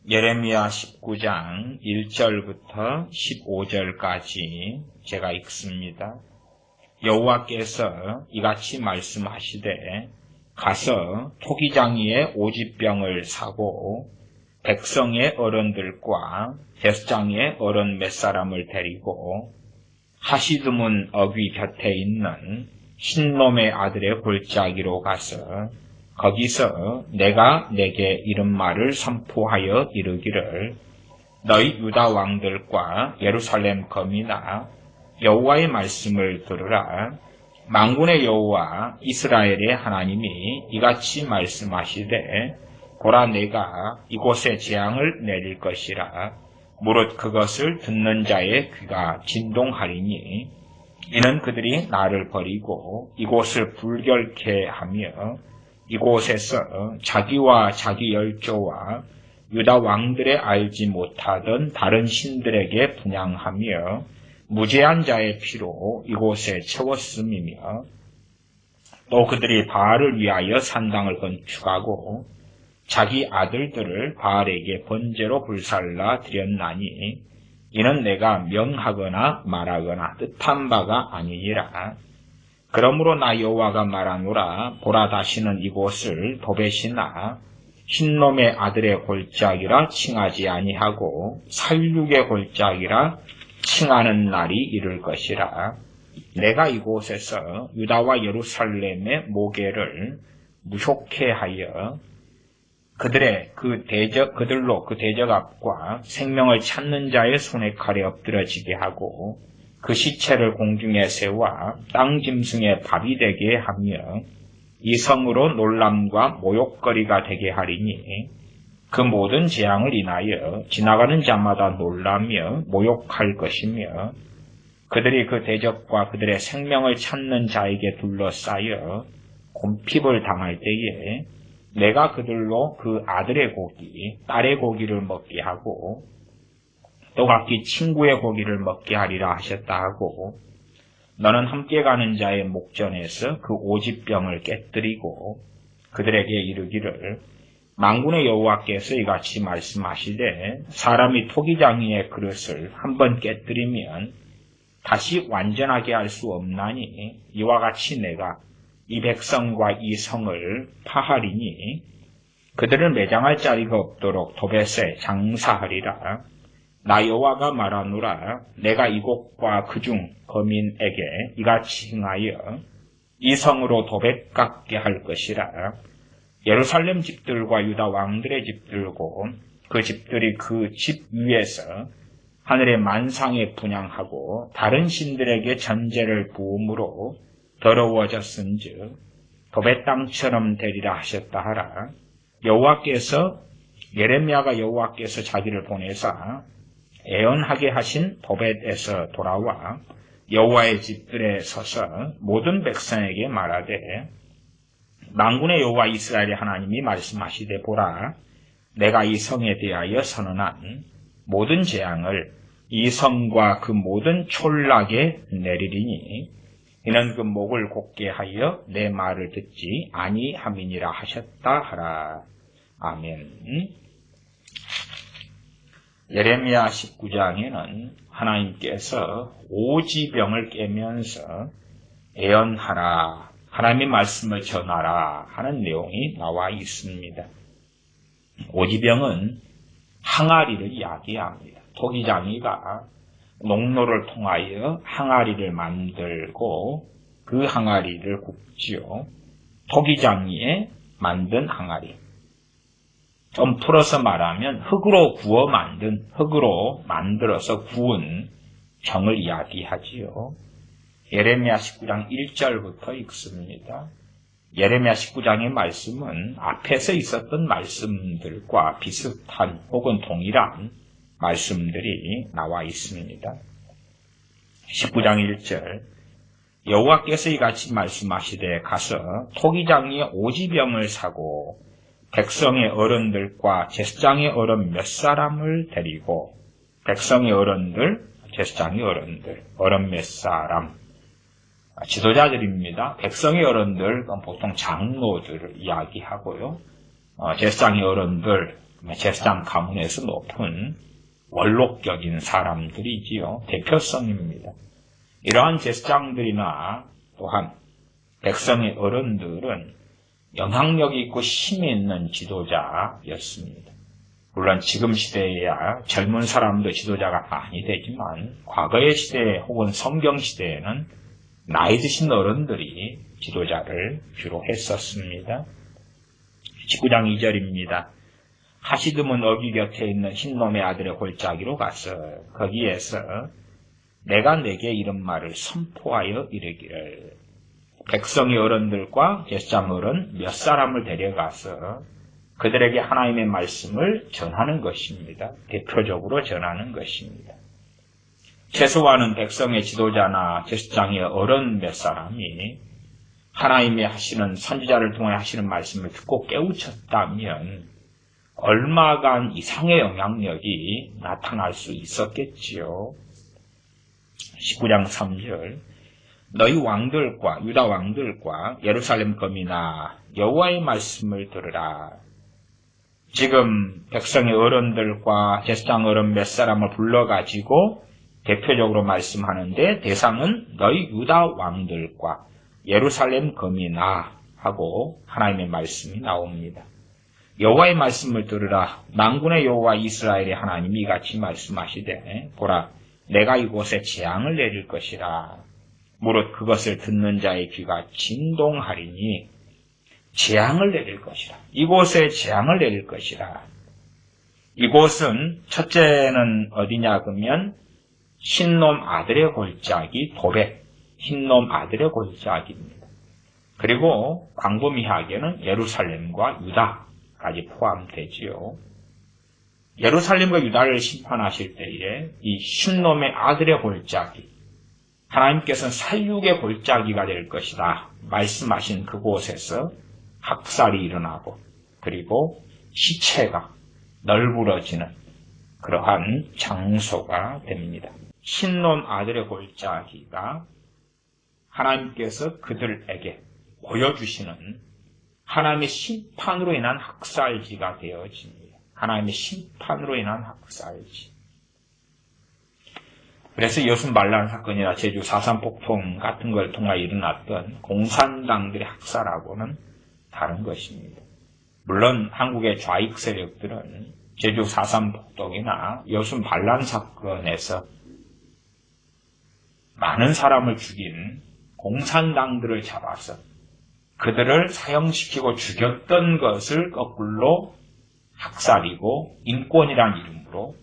예레미야 19장 1절부터 15절까지 제가 읽습니다. 여호와께서 이같이 말씀하시되 가서 토기장이의 오지병을 사고 백성의 어른들과 제사장의 어른 몇 사람을 데리고 하시드문 어귀 곁에 있는 신놈의 아들의 골짜기로 가서 거기서 내가 내게 이런 말을 선포하여 이르기를 너희 유다 왕들과 예루살렘 거민아 여호와의 말씀을 들으라. 만군의 여호와 이스라엘의 하나님이 이같이 말씀하시되 보라 내가 이곳에 재앙을 내릴 것이라. 무릇 그것을 듣는 자의 귀가 진동하리니 이는 그들이 나를 버리고 이곳을 불결케 하며 이곳에서 자기와 자기 열조와 유다 왕들의 알지 못하던 다른 신들에게 분향하며 무죄한 자의 피로 이곳에 채웠음이며 또 그들이 바알을 위하여 산당을 건축하고 자기 아들들을 바알에게 번제로 불살라 드렸나니 이는 내가 명하거나 말하거나 뜻한 바가 아니니라. 그러므로 나 여호와가 말하노라. 보라 다시는 이곳을 도벳이나 흰놈의 아들의 골짜기라 칭하지 아니하고 살육의 골짜기라 칭하는 날이 이를 것이라. 내가 이곳에서 유다와 예루살렘의 모계를 무효케 하여 그들로 그 대적 앞과 생명을 찾는 자의 손에 칼에 엎드러지게 하고 그 시체를 공중에 세워 땅 짐승의 밥이 되게 하며 이 성으로 놀람과 모욕거리가 되게 하리니 그 모든 재앙을 인하여 지나가는 자마다 놀라며 모욕할 것이며 그들이 그 대적과 그들의 생명을 찾는 자에게 둘러싸여 곰핍을 당할 때에 내가 그들로 그 아들의 고기, 딸의 고기를 먹게 하고 또 각기 친구의 고기를 먹게 하리라 하셨다 하고 너는 함께 가는 자의 목전에서 그 오지병을 깨뜨리고 그들에게 이르기를 만군의 여호와께서 이같이 말씀하시되 사람이 토기장이의 그릇을 한번 깨뜨리면 다시 완전하게 할 수 없나니 이와 같이 내가 이 백성과 이 성을 파하리니 그들을 매장할 자리가 없도록 도벳에 장사하리라. 나 여호와가 말하노라. 내가 이곳과 그중 거민에게 이같이 행하여 이 성으로 도벳 같게 할 것이라. 예루살렘 집들과 유다 왕들의 집들고 그 집들이 그 집 위에서 하늘의 만상에 분향하고 다른 신들에게 전제를 부음으로 더러워졌은즉 도벳 땅처럼 되리라 하셨다 하라. 예레미야가 여호와께서 자기를 보내사 애언하게 하신 도벳에서 돌아와 여호와의 집들에 서서 모든 백성에게 말하되 만군의 여호와 이스라엘의 하나님이 말씀하시되 보라 내가 이 성에 대하여 선언한 모든 재앙을 이 성과 그 모든 촌락에 내리리니 이는 그 목을 곧게 하여 내 말을 듣지 아니함이니라 하셨다 하라. 아멘. 예레미야 19장에는 하나님께서 오지병을 깨면서 애언하라, 하나님의 말씀을 전하라 하는 내용이 나와 있습니다. 오지병은 항아리를 이야기합니다. 토기장이가 농로를 통하여 항아리를 만들고 그 항아리를 굽지요. 토기장이에 만든 항아리. 좀 풀어서 말하면 흙으로 만들어서 구운 병을 이야기하지요. 예레미야 19장 1절부터 읽습니다. 예레미야 19장의 말씀은 앞에서 있었던 말씀들과 비슷한 혹은 동일한 말씀들이 나와 있습니다. 19장 1절 여호와께서 이같이 말씀하시되 가서 토기장이의 오지병을 사고 백성의 어른들과 제사장의 어른 몇 사람을 데리고 백성의 어른들, 제사장의 어른들, 어른 몇 사람 지도자들입니다. 백성의 어른들 보통 장로들을 이야기하고요. 제사장의 어른들 제사장 가문에서 높은 원록적인 사람들이지요. 대표성입니다. 이러한 제사장들이나 또한 백성의 어른들은 영향력 있고 힘이 있는 지도자였습니다. 물론 지금 시대에야 젊은 사람도 지도자가 많이 되지만 과거의 시대 혹은 성경 시대에는 나이 드신 어른들이 지도자를 주로 했었습니다. 19장 2절입니다. 하시드문 어귀 곁에 있는 흰놈의 아들의 골짜기로 가서 거기에서 내가 내게 이런 말을 선포하여 이르기를. 백성의 어른들과 제사장 어른 몇 사람을 데려가서 그들에게 하나님의 말씀을 전하는 것입니다. 대표적으로 전하는 것입니다. 최소한은 백성의 지도자나 제사장의 어른 몇 사람이 하나님이 하시는 선지자를 통해 하시는 말씀을 듣고 깨우쳤다면 얼마간 이상의 영향력이 나타날 수 있었겠지요. 19장 3절 너희 왕들과 유다 왕들과 예루살렘 거민아 여호와의 말씀을 들으라. 지금 백성의 어른들과 제사장 어른 몇 사람을 불러가지고 대표적으로 말씀하는데 대상은 너희 유다 왕들과 예루살렘 거민아 하고 하나님의 말씀이 나옵니다. 여호와의 말씀을 들으라. 만군의 여호와 이스라엘의 하나님이 이같이 말씀하시되 보라 내가 이곳에 재앙을 내릴 것이라. 무릇 그것을 듣는 자의 귀가 진동하리니 재앙을 내릴 것이라. 이곳에 재앙을 내릴 것이라. 이곳은 첫째는 어디냐 그러면 흰놈 아들의 골짜기 도벳, 흰놈 아들의 골짜기입니다. 그리고 광범위하게는 예루살렘과 유다까지 포함되지요. 예루살렘과 유다를 심판하실 때에 이 흰놈의 아들의 골짜기, 하나님께서는 살육의 골짜기가 될 것이다 말씀하신 그곳에서 학살이 일어나고 그리고 시체가 널브러지는 그러한 장소가 됩니다. 흰놈 아들의 골짜기가 하나님께서 그들에게 보여주시는 하나님의 심판으로 인한 학살지가 되어집니다. 하나님의 심판으로 인한 학살지. 그래서 여순반란 사건이나 제주 4.3 폭동 같은 걸 통해 일어났던 공산당들의 학살하고는 다른 것입니다. 물론 한국의 좌익 세력들은 제주 4.3 폭동이나 여순반란 사건에서 많은 사람을 죽인 공산당들을 잡아서 그들을 사형시키고 죽였던 것을 거꾸로 학살이고 인권이란 이름으로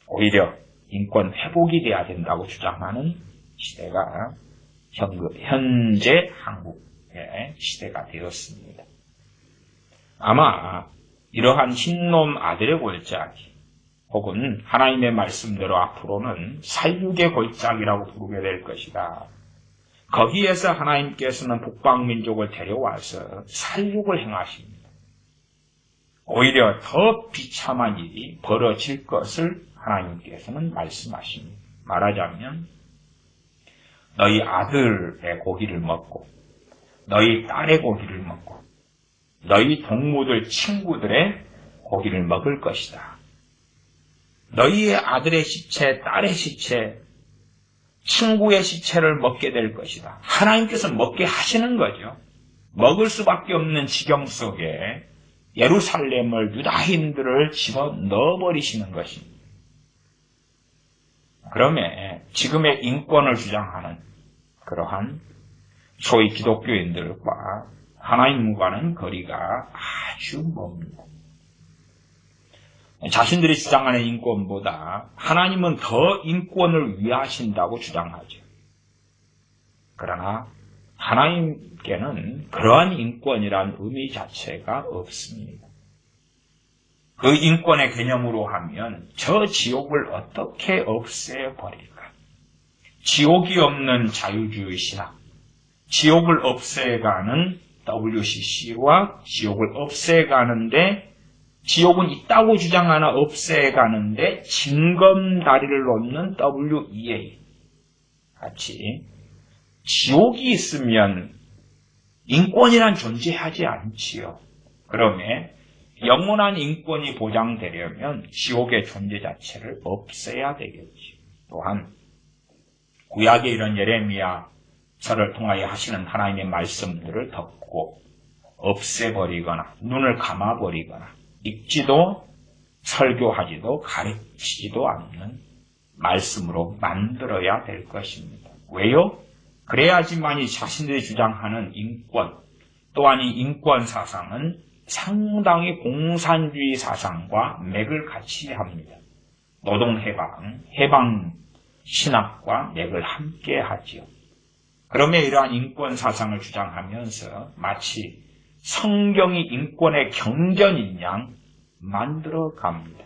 오히려 인권 회복이 돼야 된다고 주장하는 시대가 현재 한국의 시대가 되었습니다. 아마 이러한 흰놈 아들의 골짜기 혹은 하나님의 말씀대로 앞으로는 살육의 골짜기라고 부르게 될 것이다. 거기에서 하나님께서는 북방민족을 데려와서 살육을 행하십니다. 오히려 더 비참한 일이 벌어질 것을 하나님께서는 말씀하십니다. 말하자면 너희 아들의 고기를 먹고 너희 딸의 고기를 먹고 너희 동무들 친구들의 고기를 먹을 것이다. 너희의 아들의 시체, 딸의 시체, 친구의 시체를 먹게 될 것이다. 하나님께서 먹게 하시는 거죠. 먹을 수밖에 없는 지경 속에 예루살렘을 유다인들을 집어넣어버리시는 것입니다. 그러면 지금의 인권을 주장하는 그러한 소위 기독교인들과 하나님과는 거리가 아주 멉니다. 자신들이 주장하는 인권보다 하나님은 더 인권을 위하신다고 주장하죠. 그러나 하나님께는 그러한 인권이란 의미 자체가 없습니다. 그 인권의 개념으로 하면 저 지옥을 어떻게 없애버릴까? 지옥이 없는 자유주의 신학, 지옥을 없애가는 WCC와 지옥을 없애가는데 지옥은 있다고 주장하나 없애가는데 징검다리를 놓는 WEA 같이 지옥이 있으면 인권이란 존재하지 않지요. 그러면 영원한 인권이 보장되려면 지옥의 존재 자체를 없애야 되겠지. 또한 구약의 이런 예레미야서를 통하여 하시는 하나님의 말씀들을 덮고 없애버리거나 눈을 감아버리거나 읽지도 설교하지도 가르치지도 않는 말씀으로 만들어야 될 것입니다. 왜요? 그래야지만이 자신들이 주장하는 인권, 또한 이 인권 사상은 상당히 공산주의 사상과 맥을 같이 합니다. 노동해방, 해방 신학과 맥을 함께 하지요. 그러면 이러한 인권 사상을 주장하면서 마치 성경이 인권의 경전인 양 만들어 갑니다.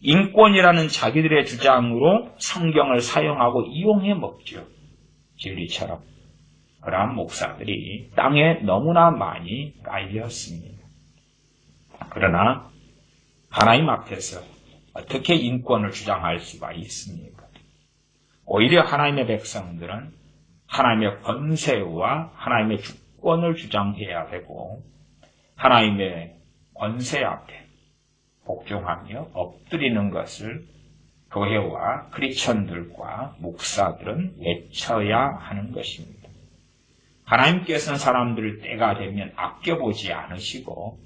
인권이라는 자기들의 주장으로 성경을 사용하고 이용해 먹죠. 진리처럼. 그러한 목사들이 땅에 너무나 많이 깔렸습니다. 그러나 하나님 앞에서 어떻게 인권을 주장할 수가 있습니까? 오히려 하나님의 백성들은 하나님의 권세와 하나님의 주권을 주장해야 되고 하나님의 권세 앞에 복종하며 엎드리는 것을 교회와 크리스천들과 목사들은 외쳐야 하는 것입니다. 하나님께서는 사람들을 때가 되면 아껴보지 않으시고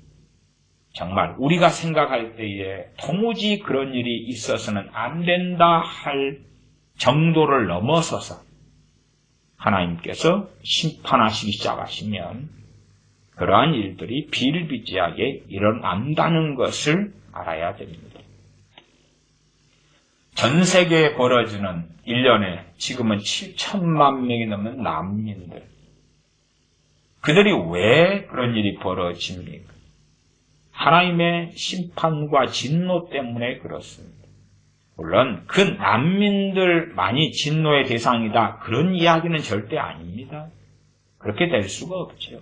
정말 우리가 생각할 때에 도무지 그런 일이 있어서는 안 된다 할 정도를 넘어서서 하나님께서 심판하시기 시작하시면 그러한 일들이 비일비재하게 일어난다는 것을 알아야 됩니다. 전 세계에 벌어지는 1년에 지금은 7천만 명이 넘는 난민들. 그들이 왜 그런 일이 벌어집니까? 하나님의 심판과 진노 때문에 그렇습니다. 물론 그 난민들만이 진노의 대상이다. 그런 이야기는 절대 아닙니다. 그렇게 될 수가 없죠.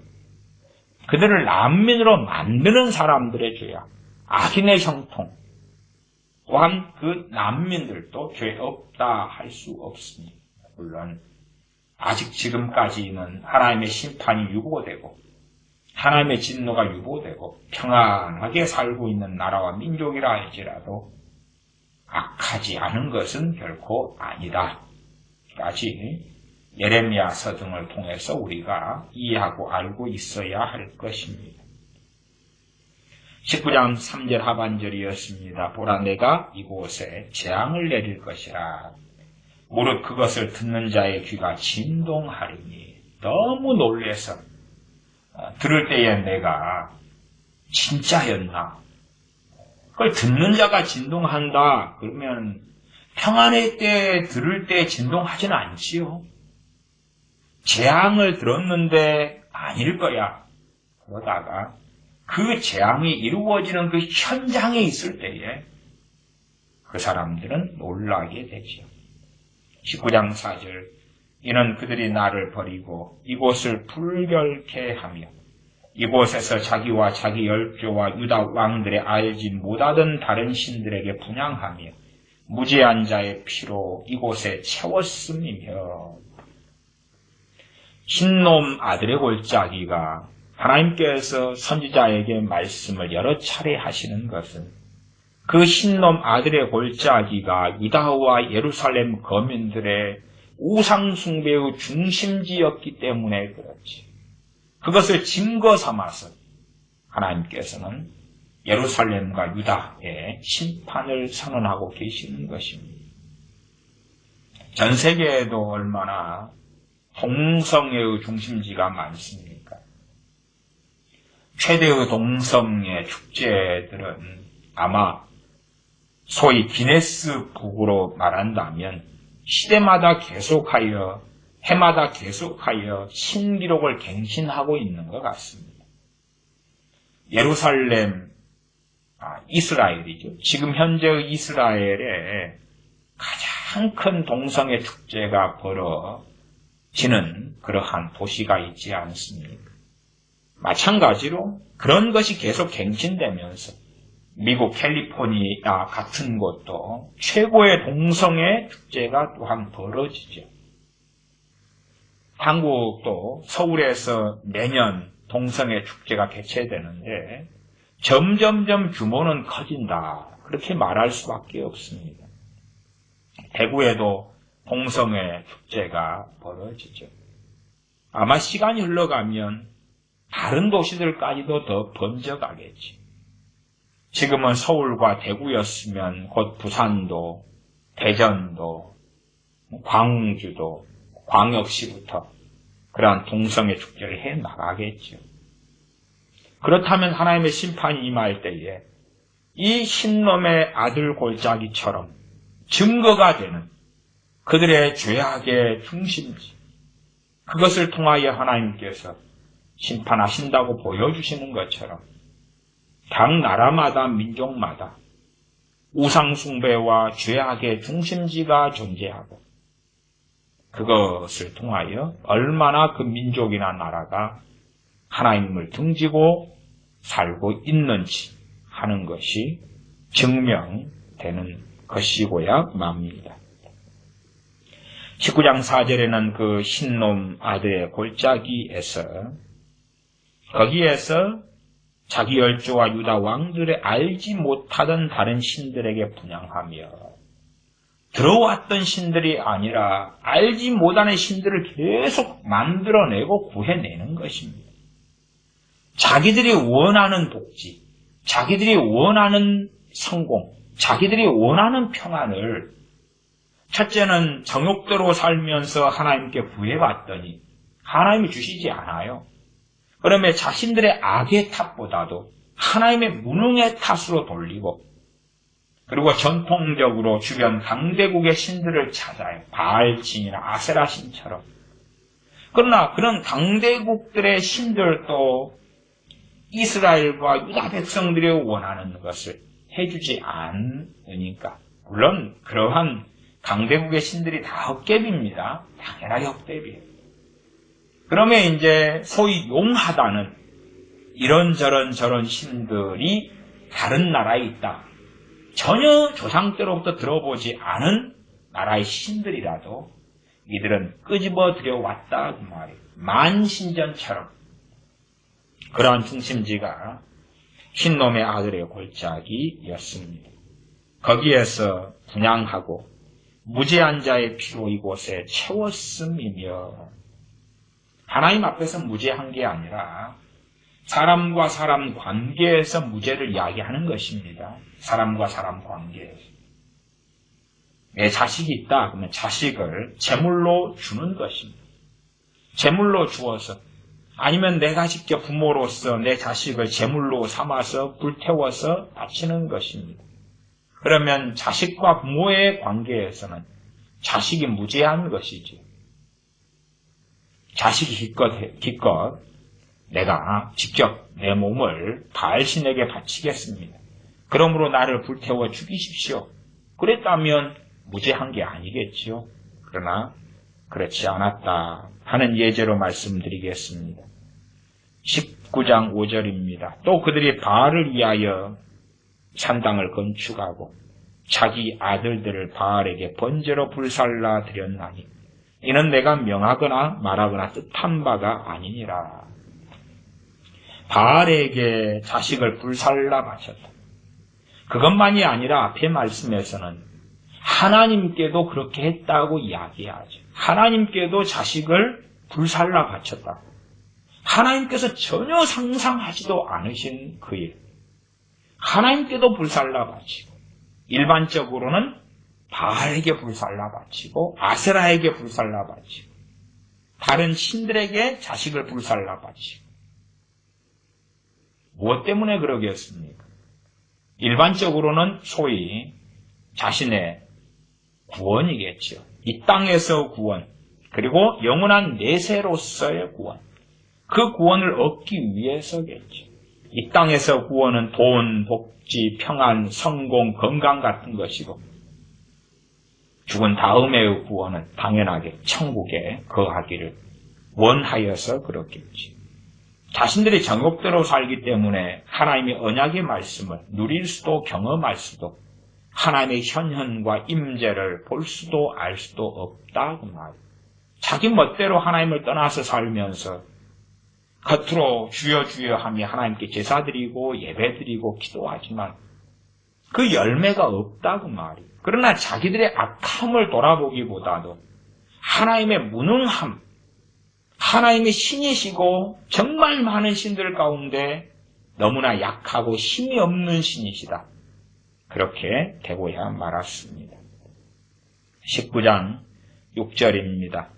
그들을 난민으로 만드는 사람들의 죄악, 악인의 형통, 또한 그 난민들도 죄 없다 할 수 없습니다. 물론 아직 지금까지는 하나님의 심판이 유보되고 하나님의 진노가 유보되고 평안하게 살고 있는 나라와 민족이라 할지라도 악하지 않은 것은 결코 아니다. 까지 예레미야서 등을 통해서 우리가 이해하고 알고 있어야 할 것입니다. 19장 3절 하반절이었습니다. 보라 내가 이곳에 재앙을 내릴 것이라. 무릇 그것을 듣는 자의 귀가 진동하리니 너무 놀래서 들을 때에 내가 진짜였나? 그걸 듣는 자가 진동한다. 그러면 평안의 때 들을 때 진동하지는 않지요. 재앙을 들었는데 아닐 거야. 그러다가 그 재앙이 이루어지는 그 현장에 있을 때에 그 사람들은 놀라게 되지요. 19장 4절 이는 그들이 나를 버리고 이곳을 불결케 하며 이곳에서 자기와 자기 열조와 유다 왕들의 알지 못하던 다른 신들에게 분향하며 무죄한 자의 피로 이곳에 채웠음이며. 흰놈 아들의 골짜기가 하나님께서 선지자에게 말씀을 여러 차례 하시는 것은 그 흰놈 아들의 골짜기가 유다와 예루살렘 거민들의 우상 숭배의 중심지였기 때문에 그렇지. 그것을 증거 삼아서 하나님께서는 예루살렘과 유다의 심판을 선언하고 계시는 것입니다. 전 세계에도 얼마나 동성애의 중심지가 많습니까? 최대의 동성애 축제들은 아마 소위 기네스북으로 말한다면 시대마다 계속하여 해마다 계속하여 신기록을 갱신하고 있는 것 같습니다. 예루살렘, 이스라엘이죠. 지금 현재의 이스라엘에 가장 큰 동성애 축제가 벌어지는 그러한 도시가 있지 않습니까? 마찬가지로 그런 것이 계속 갱신되면서 미국 캘리포니아 같은 곳도 최고의 동성애 축제가 또한 벌어지죠. 한국도 서울에서 매년 동성애 축제가 개최되는데 점점점 규모는 커진다. 그렇게 말할 수밖에 없습니다. 대구에도 동성애 축제가 벌어지죠. 아마 시간이 흘러가면 다른 도시들까지도 더 번져가겠지. 지금은 서울과 대구였으면 곧 부산도, 대전도, 광주도, 광역시부터 그러한 동성애 축제를 해 나가겠죠. 그렇다면 하나님의 심판이 임할 때에 이 흰놈의 아들 골짜기처럼 증거가 되는 그들의 죄악의 중심지, 그것을 통하여 하나님께서 심판하신다고 보여주시는 것처럼 각 나라마다 민족마다 우상숭배와 죄악의 중심지가 존재하고 그것을 통하여 얼마나 그 민족이나 나라가 하나님을 등지고 살고 있는지 하는 것이 증명되는 것이고야 맙니다. 19장 4절에는 그 흰놈 아들의 골짜기에서 거기에서 자기 열조와 유다 왕들의 알지 못하던 다른 신들에게 분향하며 들어왔던 신들이 아니라 알지 못하는 신들을 계속 만들어내고 구해내는 것입니다. 자기들이 원하는 복지, 자기들이 원하는 성공, 자기들이 원하는 평안을 첫째는 정욕대로 살면서 하나님께 구해왔더니 하나님이 주시지 않아요. 그러면 자신들의 악의 탓보다도 하나님의 무능의 탓으로 돌리고 그리고 전통적으로 주변 강대국의 신들을 찾아요. 바알신이나 아세라신처럼. 그러나 그런 강대국들의 신들도 이스라엘과 유다 백성들이 원하는 것을 해주지 않으니까 물론 그러한 강대국의 신들이 다 헛개비입니다. 당연하게 헛개비예요. 그러면 이제 소위 용하다는 이런저런 저런 신들이 다른 나라에 있다. 전혀 조상 때로부터 들어보지 않은 나라의 신들이라도 이들은 끄집어 들여왔다 그 말이에요. 만신전처럼 그러한 중심지가 흰놈의 아들의 골짜기였습니다. 거기에서 분향하고 무죄한 자의 피로 이곳에 채웠음이며 하나님 앞에서 무죄한 게 아니라 사람과 사람 관계에서 무죄를 이야기하는 것입니다. 사람과 사람 관계에서. 내 자식이 있다 그러면 자식을 제물로 주는 것입니다. 제물로 주어서 아니면 내가 직접 부모로서 내 자식을 제물로 삼아서 불태워서 바치는 것입니다. 그러면 자식과 부모의 관계에서는 자식이 무죄한 것이지. 자식이 기껏 내가 직접 내 몸을 바알신에게 바치겠습니다. 그러므로 나를 불태워 죽이십시오. 그랬다면 무죄한 게 아니겠지요. 그러나 그렇지 않았다 하는 예제로 말씀드리겠습니다. 19장 5절입니다. 또 그들이 바알을 위하여 산당을 건축하고 자기 아들들을 바알에게 번제로 불살라 드렸나니 이는 내가 명하거나 말하거나 뜻한 바가 아니니라. 바알에게 자식을 불살라 바쳤다. 그것만이 아니라 앞의 말씀에서는 하나님께도 그렇게 했다고 이야기하죠. 하나님께도 자식을 불살라 바쳤다. 하나님께서 전혀 상상하지도 않으신 그 일. 하나님께도 불살라 바치고 일반적으로는 바알에게 불살라 바치고 아세라에게 불살라 바치고 다른 신들에게 자식을 불살라 바치고 무엇 때문에 그러겠습니까? 일반적으로는 소위 자신의 구원이겠죠. 이 땅에서 구원 그리고 영원한 내세로서의 구원 그 구원을 얻기 위해서겠죠. 이 땅에서 구원은 돈, 복지, 평안, 성공, 건강 같은 것이고 죽은 다음의 구원은 당연하게 천국에 거하기를 원하여서 그렇겠지. 자신들이 정욕대로 살기 때문에 하나님의 언약의 말씀을 누릴 수도 경험할 수도 하나님의 현현과 임재를 볼 수도 알 수도 없다 그 말이에요. 자기 멋대로 하나님을 떠나서 살면서 겉으로 주여 주여 하며 하나님께 제사드리고 예배드리고 기도하지만 그 열매가 없다고 말이에요. 그러나 자기들의 악함을 돌아보기보다도 하나님의 무능함, 하나님의 신이시고 정말 많은 신들 가운데 너무나 약하고 힘이 없는 신이시다. 그렇게 되고야 말았습니다. 19장 6절입니다.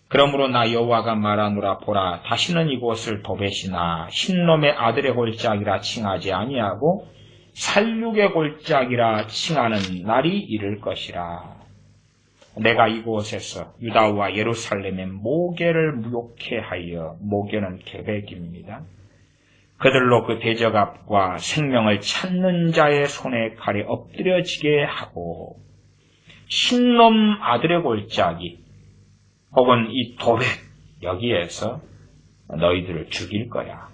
그러므로 나 여호와가 말하노라. 보라, 다시는 이곳을 도벳이나 흰놈의 아들의 골짜기라 칭하지 아니하고 살육의 골짜기라 칭하는 날이 이를 것이라. 내가 이곳에서 유다와 예루살렘의 모개를 무욕케 하여, 모개는 계백입니다. 그들로 그 대적압과 생명을 찾는 자의 손에 칼에 엎드려지게 하고 흰놈 아들의 골짜기 혹은 이 도벳 여기에서 너희들을 죽일 거야.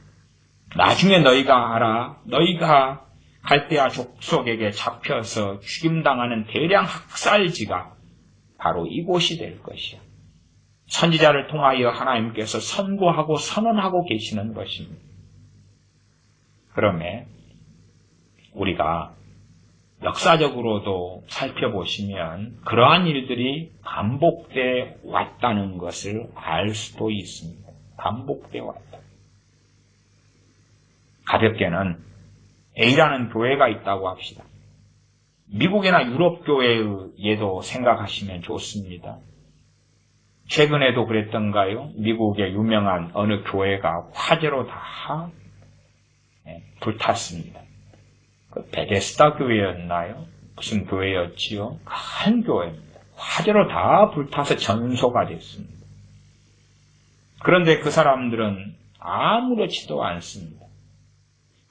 나중에 너희가 알아. 너희가 갈대아 족속에게 잡혀서 죽임당하는 대량 학살지가 바로 이곳이 될 것이야. 선지자를 통하여 하나님께서 선고하고 선언하고 계시는 것입니다. 그러면 우리가 역사적으로도 살펴보시면 그러한 일들이 반복돼 왔다는 것을 알 수도 있습니다. 반복돼 왔다. 가볍게는 A라는 교회가 있다고 합시다. 미국이나 유럽 교회에도 생각하시면 좋습니다. 최근에도 그랬던가요? 미국의 유명한 어느 교회가 화재로 다 불탔습니다. 그 베데스다 교회였나요? 무슨 교회였지요? 큰 교회입니다. 화재로 다 불타서 전소가 됐습니다. 그런데 그 사람들은 아무렇지도 않습니다.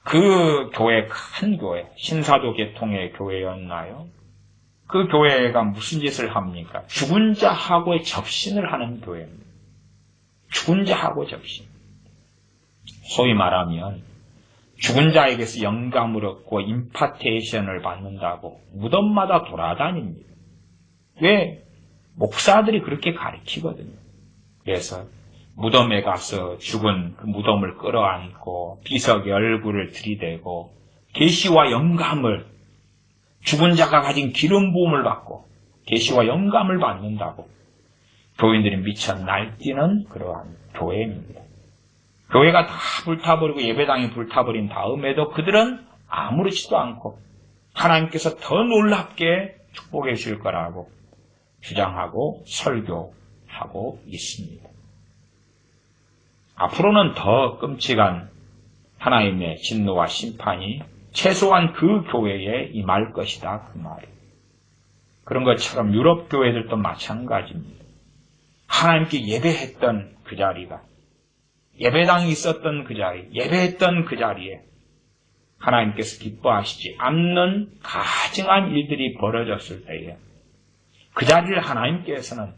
그 교회, 큰 교회, 신사도 계통의 교회였나요? 그 교회가 무슨 짓을 합니까? 죽은 자하고의 접신을 하는 교회입니다. 죽은 자하고 접신. 소위 말하면 죽은 자에게서 영감을 얻고 임파테이션을 받는다고 무덤마다 돌아다닙니다. 왜? 목사들이 그렇게 가르치거든요. 그래서 무덤에 가서 죽은 그 무덤을 끌어안고 비석에 얼굴을 들이대고 계시와 영감을, 죽은 자가 가진 기름 부음을 받고 계시와 영감을 받는다고 교인들이 미쳐 날뛰는 그러한 교회입니다. 교회가 다 불타버리고 예배당이 불타버린 다음에도 그들은 아무렇지도 않고 하나님께서 더 놀랍게 축복해 주실 거라고 주장하고 설교하고 있습니다. 앞으로는 더 끔찍한 하나님의 진노와 심판이 최소한 그 교회에 임할 것이다. 그 말이에요. 그런 것처럼 유럽 교회들도 마찬가지입니다. 하나님께 예배했던 그 자리가, 예배당이 있었던 그 자리, 예배했던 그 자리에 하나님께서 기뻐하시지 않는 가증한 일들이 벌어졌을 때에 그 자리를 하나님께서는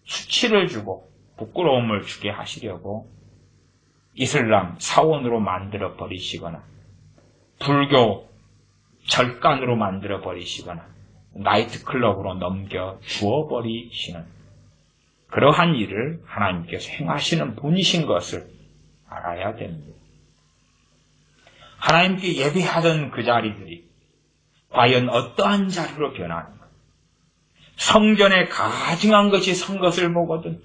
수치를 주고 부끄러움을 주게 하시려고 이슬람 사원으로 만들어 버리시거나 불교 절간으로 만들어 버리시거나 나이트클럽으로 넘겨 주어 버리시는 그러한 일을 하나님께서 행하시는 분이신 것을 알아야 됩니다. 하나님께 예배하던 그 자리들이 과연 어떠한 자리로 변하는가? 성전에 가증한 것이 선 것을 보거든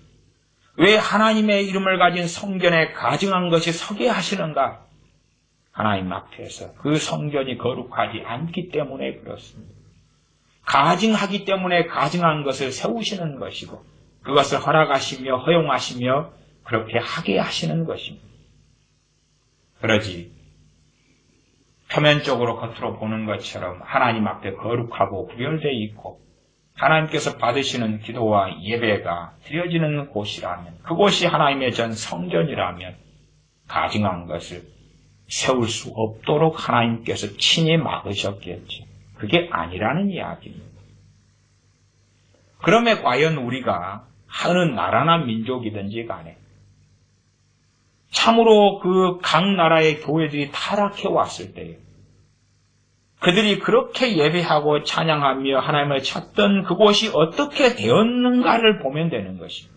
왜 하나님의 이름을 가진 성전에 가증한 것이 서게 하시는가? 하나님 앞에서 그 성전이 거룩하지 않기 때문에 그렇습니다. 가증하기 때문에 가증한 것을 세우시는 것이고 그것을 허락하시며 허용하시며 그렇게 하게 하시는 것입니다. 그러지 표면적으로 겉으로 보는 것처럼 하나님 앞에 거룩하고 구별되어 있고 하나님께서 받으시는 기도와 예배가 드려지는 곳이라면 그곳이 하나님의 전 성전이라면 가증한 것을 세울 수 없도록 하나님께서 친히 막으셨겠지. 그게 아니라는 이야기입니다. 그러면 과연 우리가 어느 나라나 민족이든지 간에 참으로 그 각 나라의 교회들이 타락해 왔을 때에 그들이 그렇게 예배하고 찬양하며 하나님을 찾던 그곳이 어떻게 되었는가를 보면 되는 것입니다.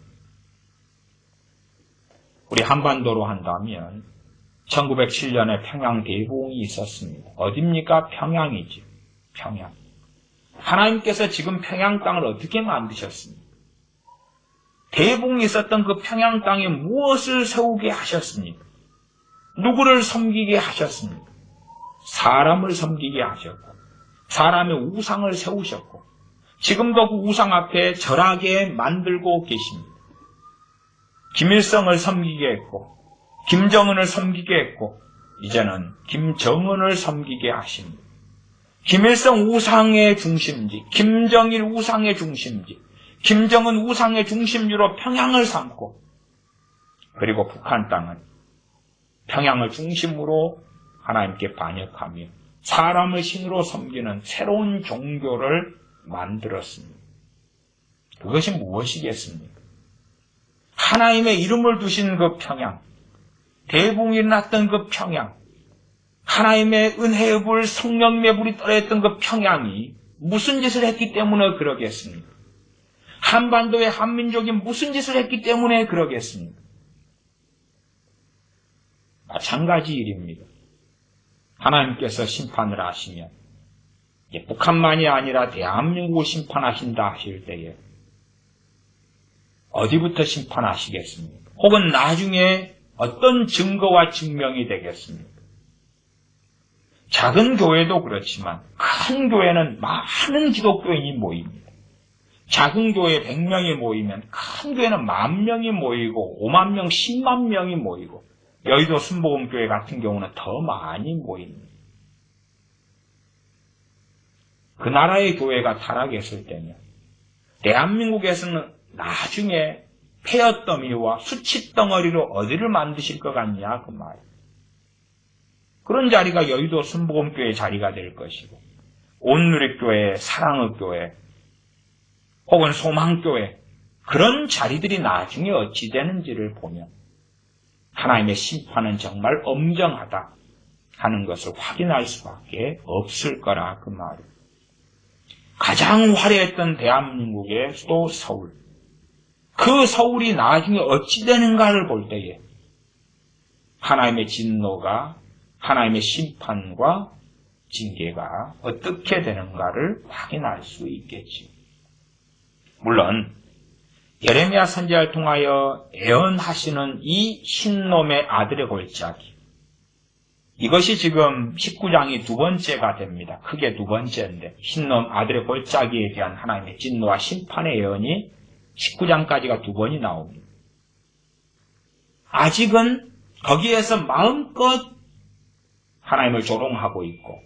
우리 한반도로 한다면 1907년에 평양 대부흥이 있었습니다. 어딥니까? 평양이죠. 평양. 하나님께서 지금 평양 땅을 어떻게 만드셨습니까? 대부흥이 있었던 그 평양 땅에 무엇을 세우게 하셨습니까? 누구를 섬기게 하셨습니까? 사람을 섬기게 하셨고 사람의 우상을 세우셨고 지금도 그 우상 앞에 절하게 만들고 계십니다. 김일성을 섬기게 했고 김정은을 섬기게 했고 이제는 김정은을 섬기게 하십니다. 김일성 우상의 중심지, 김정일 우상의 중심지, 김정은 우상의 중심지로 평양을 삼고 그리고 북한 땅은 평양을 중심으로 하나님께 반역하며 사람을 신으로 섬기는 새로운 종교를 만들었습니다. 그것이 무엇이겠습니까? 하나님의 이름을 두신 그 평양, 대붕이 났던 그 평양, 하나님의 은혜의 불, 성령의 불이 떨어졌던 그 평양이 무슨 짓을 했기 때문에 그러겠습니까? 한반도의 한민족이 무슨 짓을 했기 때문에 그러겠습니까? 마찬가지 일입니다. 하나님께서 심판을 하시면 북한만이 아니라 대한민국을 심판하신다 하실 때에 어디부터 심판하시겠습니까? 혹은 나중에 어떤 증거와 증명이 되겠습니까? 작은 교회도 그렇지만 큰 교회는 많은 기독교인이 모입니다. 작은 교회 100명이 모이면 큰 교회는 10,000명이 모이고 5만 명, 10만 명이 모이고 여의도 순복음교회 같은 경우는 더 많이 모입니다. 그 나라의 교회가 타락했을 때는 대한민국에서는 나중에 폐허더미와 수치덩어리로 어디를 만드실 것 같냐 그 말이에요. 그런 자리가 여의도 순복음교회의 자리가 될 것이고 온누리교회, 사랑의 교회 혹은 소망교회 그런 자리들이 나중에 어찌 되는지를 보면 하나님의 심판은 정말 엄정하다 하는 것을 확인할 수밖에 없을 거라 그 말이에요. 가장 화려했던 대한민국의 수도 서울, 그 서울이 나중에 어찌 되는가를 볼 때에 하나님의 진노가, 하나님의 심판과 징계가 어떻게 되는가를 확인할 수 있겠지. 물론 예레미야 선지자를 통하여 예언하시는 이 흰놈의 아들의 골짜기, 이것이 지금 19장이 두 번째가 됩니다. 크게 두 번째인데 흰놈 아들의 골짜기에 대한 하나님의 진노와 심판의 예언이 19장까지가 두 번이 나옵니다. 아직은 거기에서 마음껏 하나님을 조롱하고 있고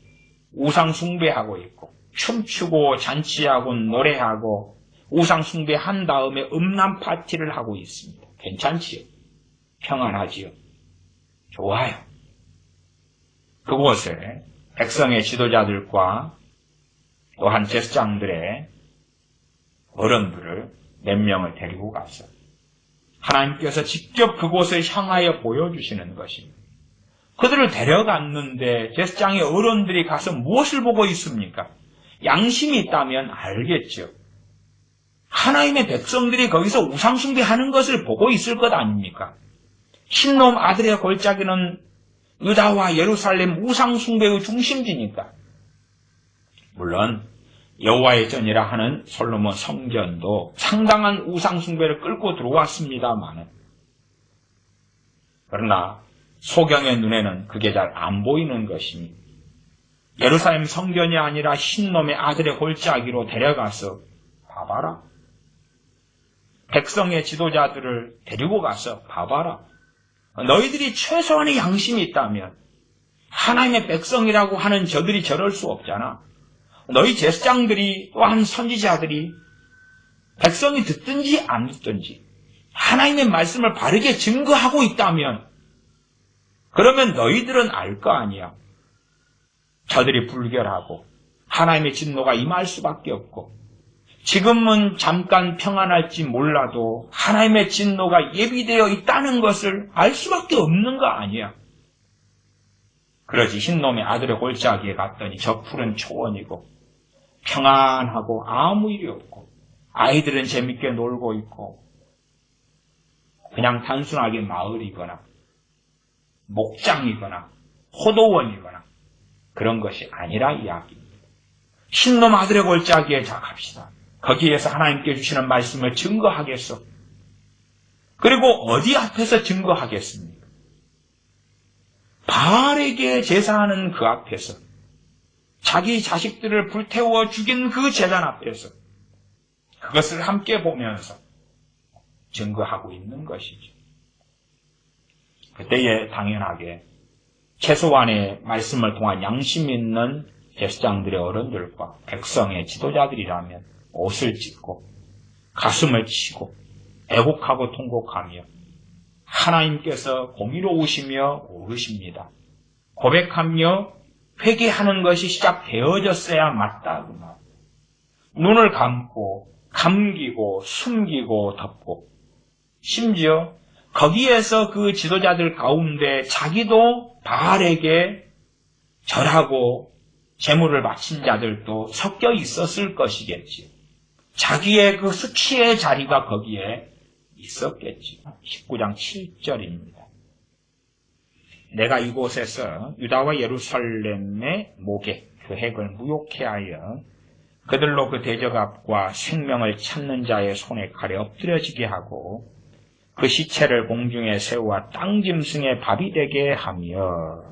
우상 숭배하고 있고 춤추고 잔치하고 노래하고 우상 숭배한 다음에 음란 파티를 하고 있습니다. 괜찮지요? 평안하지요? 좋아요. 그곳에 백성의 지도자들과 또한 제사장들의 어른들을 몇 명을 데리고 가서 하나님께서 직접 그곳을 향하여 보여주시는 것입니다. 그들을 데려갔는데 제사장의 어른들이 가서 무엇을 보고 있습니까? 양심이 있다면 알겠죠. 하나님의 백성들이 거기서 우상숭배하는 것을 보고 있을 것 아닙니까? 흰놈 아들의 골짜기는 유다와 예루살렘 우상숭배의 중심지니까. 물론 여호와의 전이라 하는 솔로몬 성전도 상당한 우상숭배를 끌고 들어왔습니다만 그러나 소경의 눈에는 그게 잘 안 보이는 것이니 예루살렘 성전이 아니라 흰놈의 아들의 골짜기로 데려가서 봐봐라. 백성의 지도자들을 데리고 가서 봐봐라. 너희들이 최소한의 양심이 있다면 하나님의 백성이라고 하는 저들이 저럴 수 없잖아. 너희 제사장들이 또한 선지자들이 백성이 듣든지 안 듣든지 하나님의 말씀을 바르게 증거하고 있다면 그러면 너희들은 알 거 아니야. 저들이 불결하고 하나님의 진노가 임할 수밖에 없고 지금은 잠깐 평안할지 몰라도 하나님의 진노가 예비되어 있다는 것을 알 수밖에 없는 거 아니야. 그러지 흰놈의 아들의 골짜기에 갔더니 저 푸른 초원이고 평안하고 아무 일이 없고 아이들은 재밌게 놀고 있고 그냥 단순하게 마을이거나 목장이거나 포도원이거나 그런 것이 아니라 이야기입니다. 흰놈 아들의 골짜기에 자 갑시다. 거기에서 하나님께 주시는 말씀을 증거하겠소. 그리고 어디 앞에서 증거하겠습니까? 바알에게 제사하는 그 앞에서, 자기 자식들을 불태워 죽인 그 제단 앞에서 그것을 함께 보면서 증거하고 있는 것이죠. 그때에 당연하게 최소한의 말씀을 통한 양심 있는 제사장들의 어른들과 백성의 지도자들이라면 옷을 찢고 가슴을 치고 애곡하고 통곡하며 하나님께서 공의로우시며 오르십니다. 고백하며 회개하는 것이 시작되어졌어야 맞다. 그 말. 눈을 감고 감기고 숨기고 덮고 심지어 거기에서 그 지도자들 가운데 자기도 바알에게 절하고 제물을 바친 자들도 섞여 있었을 것이겠지. 자기의 그 수치의 자리가 거기에 있었겠지. 19장 7절입니다. 내가 이곳에서 유다와 예루살렘의 목에 계획을 무욕케 하여 그들로 그 대적압과 생명을 찾는 자의 손에 칼에 엎드려지게 하고 그 시체를 공중에 세워 땅 짐승의 밥이 되게 하며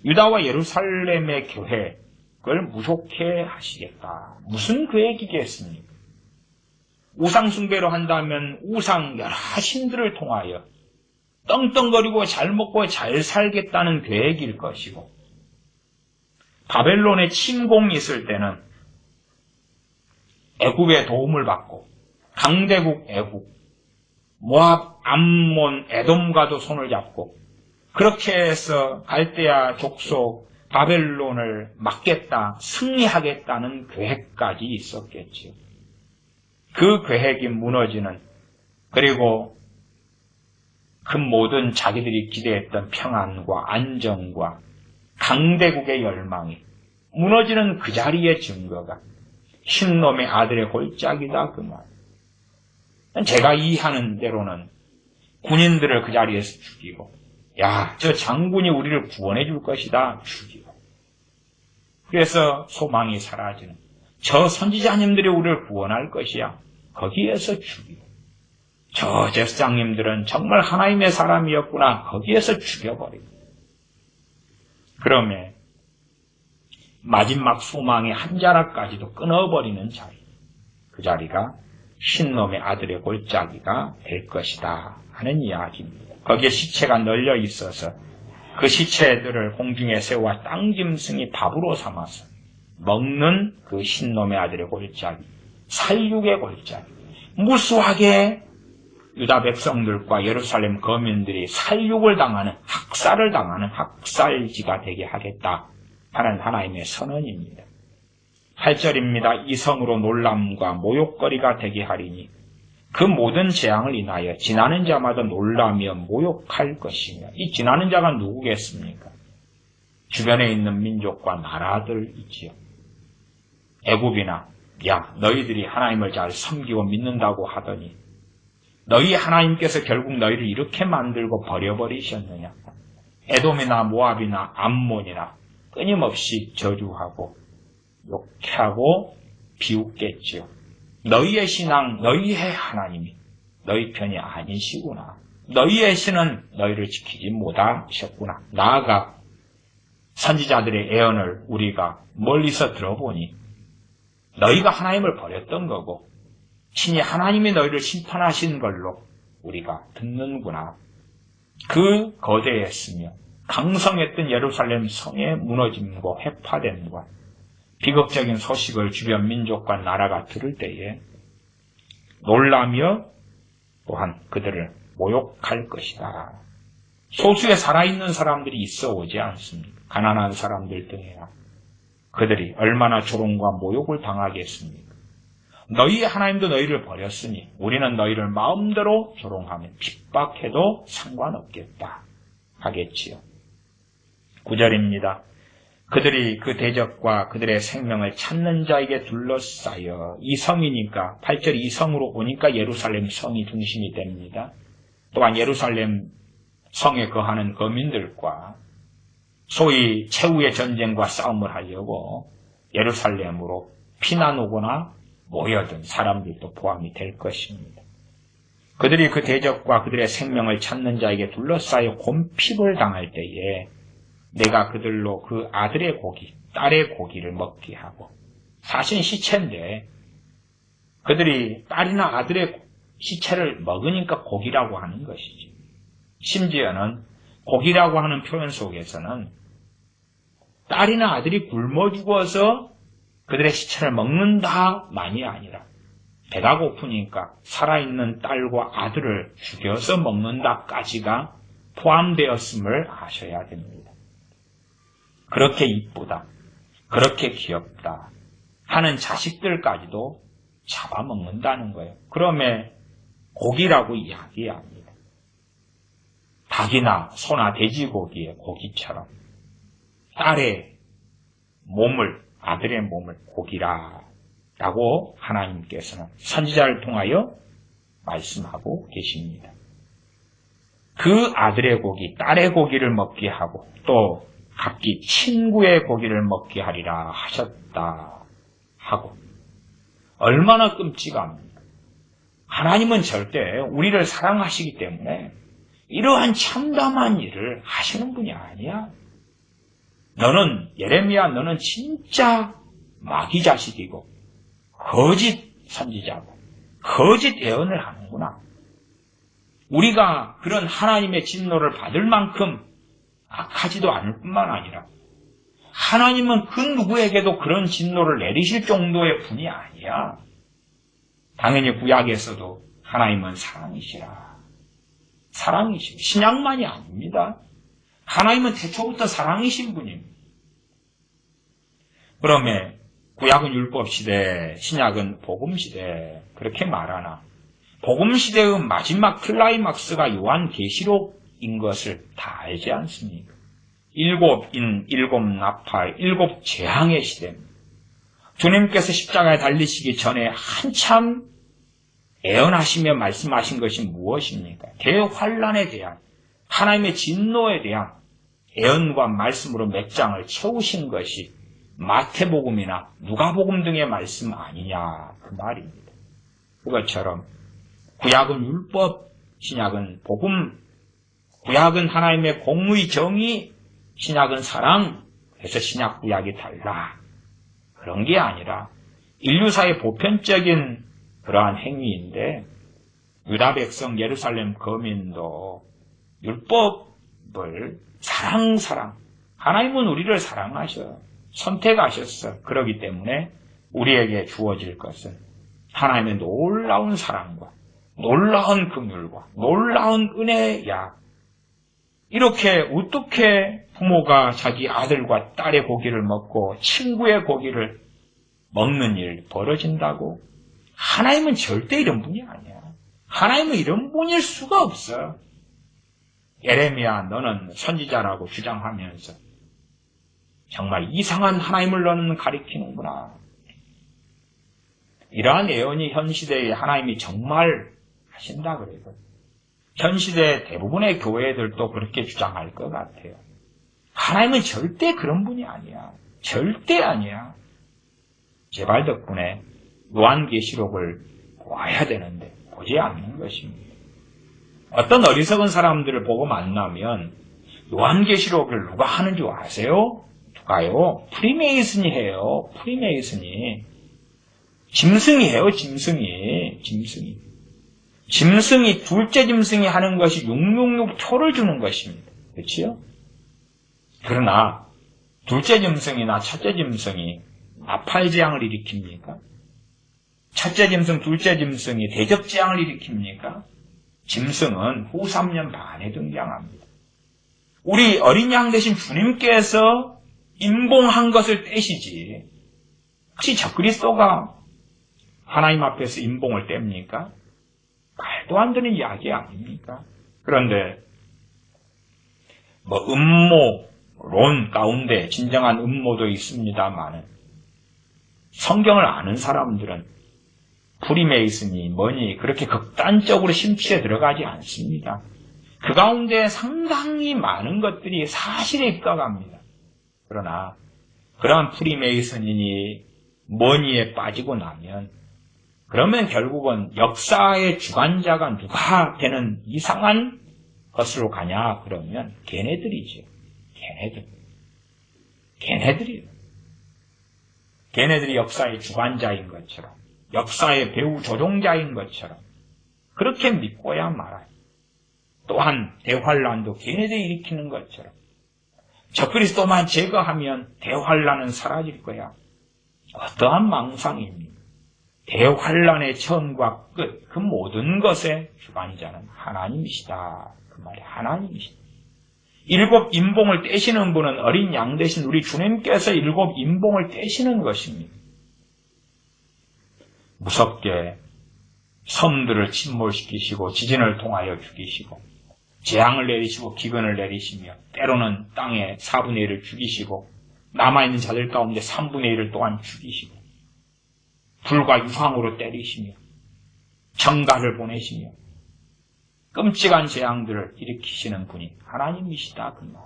유다와 예루살렘의 계획을 무속해 하시겠다. 무슨 계획이겠습니까? 우상 숭배로 한다면 우상 여러 신들을 통하여 떵떵거리고 잘 먹고 잘 살겠다는 계획일 것이고, 바벨론의 침공이 있을 때는 애굽의 도움을 받고 강대국 애굽, 모압, 암몬, 에돔과도 손을 잡고 그렇게 해서 갈대아 족속 바벨론을 막겠다, 승리하겠다는 계획까지 있었겠지요. 그 계획이 무너지는, 그리고 그 모든 자기들이 기대했던 평안과 안정과 강대국의 열망이 무너지는 그 자리의 증거가 흰놈의 아들의 골짜기다 그 말. 제가 이해하는 대로는 군인들을 그 자리에서 죽이고, 야, 저 장군이 우리를 구원해 줄 것이다, 죽이고. 그래서 소망이 사라지는, 저 선지자님들이 우리를 구원할 것이야, 거기에서 죽이고. 저 제사장님들은 정말 하나님의 사람이었구나, 거기에서 죽여버리고. 그러면 마지막 소망의 한 자락까지도 끊어버리는 자리, 그 자리가 흰놈의 아들의 골짜기가 될 것이다 하는 이야기입니다. 거기에 시체가 널려 있어서 그 시체들을 공중에 세워 땅 짐승이 밥으로 삼아서 먹는 그 흰놈의 아들의 골짜기, 살육의 골짜기. 무수하게 유다 백성들과 예루살렘 거민들이 살육을 당하는, 학살을 당하는 학살지가 되게 하겠다 하는 하나님의 선언입니다. 8절입니다. 이 성으로 놀람과 모욕거리가 되게 하리니 그 모든 재앙을 인하여 지나는 자마다 놀라며 모욕할 것이며. 이 지나는 자가 누구겠습니까? 주변에 있는 민족과 나라들이지요. 애굽이나, 야, 너희들이 하나님을 잘 섬기고 믿는다고 하더니 너희 하나님께서 결국 너희를 이렇게 만들고 버려버리셨느냐. 에돔이나 모압이나 암몬이나 끊임없이 저주하고 욕하고 비웃겠지요. 너희의 신앙, 너희의 하나님이 너희 편이 아니시구나. 너희의 신은 너희를 지키지 못하셨구나. 나아가 선지자들의 애언을 우리가 멀리서 들어보니 너희가 하나님을 버렸던 거고 친히 하나님이 너희를 심판하신 걸로 우리가 듣는구나. 그 거대했으며 강성했던 예루살렘 성의 무너짐과 회파됨과 비극적인 소식을 주변 민족과 나라가 들을 때에 놀라며 또한 그들을 모욕할 것이다. 소수의 살아있는 사람들이 있어 오지 않습니까? 가난한 사람들 등에야 그들이 얼마나 조롱과 모욕을 당하겠습니까? 너희의 하나님도 너희를 버렸으니 우리는 너희를 마음대로 조롱하며 핍박해도 상관없겠다 하겠지요. 9절입니다. 그들이 그 대적과 그들의 생명을 찾는 자에게 둘러싸여, 이 성이니까 8절 이 성으로 오니까 예루살렘 성이 중심이 됩니다. 또한 예루살렘 성에 거하는 거민들과 소위 최후의 전쟁과 싸움을 하려고 예루살렘으로 피난 오거나 모여든 사람들도 포함이 될 것입니다. 그들이 그 대적과 그들의 생명을 찾는 자에게 둘러싸여 곰핍을 당할 때에 내가 그들로 그 아들의 고기, 딸의 고기를 먹게 하고, 사실 시체인데 그들이 딸이나 아들의 시체를 먹으니까 고기라고 하는 것이지. 심지어는 고기라고 하는 표현 속에서는 딸이나 아들이 굶어 죽어서 그들의 시체를 먹는다만이 아니라 배가 고프니까 살아있는 딸과 아들을 죽여서 먹는다까지가 포함되었음을 아셔야 됩니다. 그렇게 이쁘다, 그렇게 귀엽다 하는 자식들까지도 잡아먹는다는 거예요. 그러면 고기라고 이야기합니다. 닭이나 소나 돼지고기의 고기처럼 딸의 몸을, 아들의 몸을 고기라라고 하나님께서는 선지자를 통하여 말씀하고 계십니다. 그 아들의 고기, 딸의 고기를 먹게 하고 또 각기 친구의 고기를 먹게 하리라 하셨다 하고, 얼마나 끔찍합니까? 하나님은 절대 우리를 사랑하시기 때문에 이러한 참담한 일을 하시는 분이 아니야. 너는, 예레미야, 너는 진짜 마귀 자식이고 거짓 선지자고 거짓 예언을 하는구나. 우리가 그런 하나님의 진노를 받을 만큼 악하지도 않을 뿐만 아니라 하나님은 그 누구에게도 그런 진노를 내리실 정도의 분이 아니야. 당연히 구약에서도 하나님은 사랑이시라. 사랑이시고 신약만이 아닙니다. 하나님은 태초부터 사랑이신 분입니다. 그러면 구약은 율법시대, 신약은 복음시대 그렇게 말하나 복음시대의 마지막 클라이막스가 요한계시록인 것을 다 알지 않습니까? 일곱 인, 일곱 나팔, 일곱 재앙의 시대입니다. 주님께서 십자가에 달리시기 전에 한참 애언하시며 말씀하신 것이 무엇입니까? 대환란에 대한, 하나님의 진노에 대한 애언과 말씀으로 몇 장을 채우신 것이 마태복음이나 누가복음 등의 말씀 아니냐 그 말입니다. 그것처럼 구약은 율법, 신약은 복음, 구약은 하나님의 공의 정의, 신약은 사랑, 그래서 신약 구약이 달라. 그런 게 아니라 인류사의 보편적인 그러한 행위인데 유다 백성 예루살렘 거민도 율법을 사랑 하나님은 우리를 사랑하셔 선택하셨어. 그렇기 때문에 우리에게 주어질 것은 하나님의 놀라운 사랑과 놀라운 긍휼과 놀라운 은혜야. 이렇게 어떻게 부모가 자기 아들과 딸의 고기를 먹고 친구의 고기를 먹는 일 벌어진다고? 하나님은 절대 이런 분이 아니야. 하나님은 이런 분일 수가 없어. 예레미야, 너는 선지자라고 주장하면서 정말 이상한 하나님을 너는 가리키는구나. 이러한 예언이 현 시대에 하나님이 정말 하신다 그래요. 현 시대 대부분의 교회들도 그렇게 주장할 것 같아요. 하나님은 절대 그런 분이 아니야. 절대 아니야. 제발 덕분에 요한계시록을 보아야 되는데 보지 않는 것입니다. 어떤 어리석은 사람들을 보고 만나면 요한계시록을 누가 하는 줄 아세요? 누가요? 프리메이슨이 해요. 프리메이슨이. 짐승이 해요. 짐승이. 짐승이 둘째 짐승이 하는 것이 666 표를 주는 것입니다. 그렇지요? 그러나 둘째 짐승이나 첫째 짐승이 나팔재앙을 일으킵니까? 첫째 짐승, 둘째 짐승이 대접재앙을 일으킵니까? 짐승은 후 3년 반에 등장합니다. 우리 어린 양 되신 주님께서 임봉한 것을 떼시지 혹시 적그리스도가 하나님 앞에서 임봉을 뗍니까? 말도 안 되는 이야기 아닙니까? 그런데 음모론 가운데 진정한 음모도 있습니다만 성경을 아는 사람들은 프리메이슨이 뭐니 그렇게 극단적으로 심취에 들어가지 않습니다. 그 가운데 상당히 많은 것들이 사실에 입각합니다. 그러나 그러한 프리메이슨이니 뭐니에 빠지고 나면 그러면 결국은 역사의 주관자가 누가 되는 이상한 것으로 가냐 그러면 걔네들이죠. 걔네들이에요. 걔네들이 역사의 주관자인 것처럼 역사의 배후 조종자인 것처럼 그렇게 믿고야 말아요. 또한 대환란도 걔네들이 일으키는 것처럼 적그리스도만 제거하면 대환란은 사라질 거야. 어떠한 망상입니까? 대환란의 처음과 끝, 그 모든 것의 주관자는 하나님이시다. 그 말이 하나님이시다. 일곱 인봉을 떼시는 분은 어린 양 대신 우리 주님께서 일곱 인봉을 떼시는 것입니다. 무섭게 섬들을 침몰시키시고 지진을 통하여 죽이시고 재앙을 내리시고 기근을 내리시며 때로는 땅의 4분의 1을 죽이시고 남아있는 자들 가운데 3분의 1을 또한 죽이시고 불과 유황으로 때리시며 정갈을 보내시며 끔찍한 재앙들을 일으키시는 분이 하나님이시다. 그 말.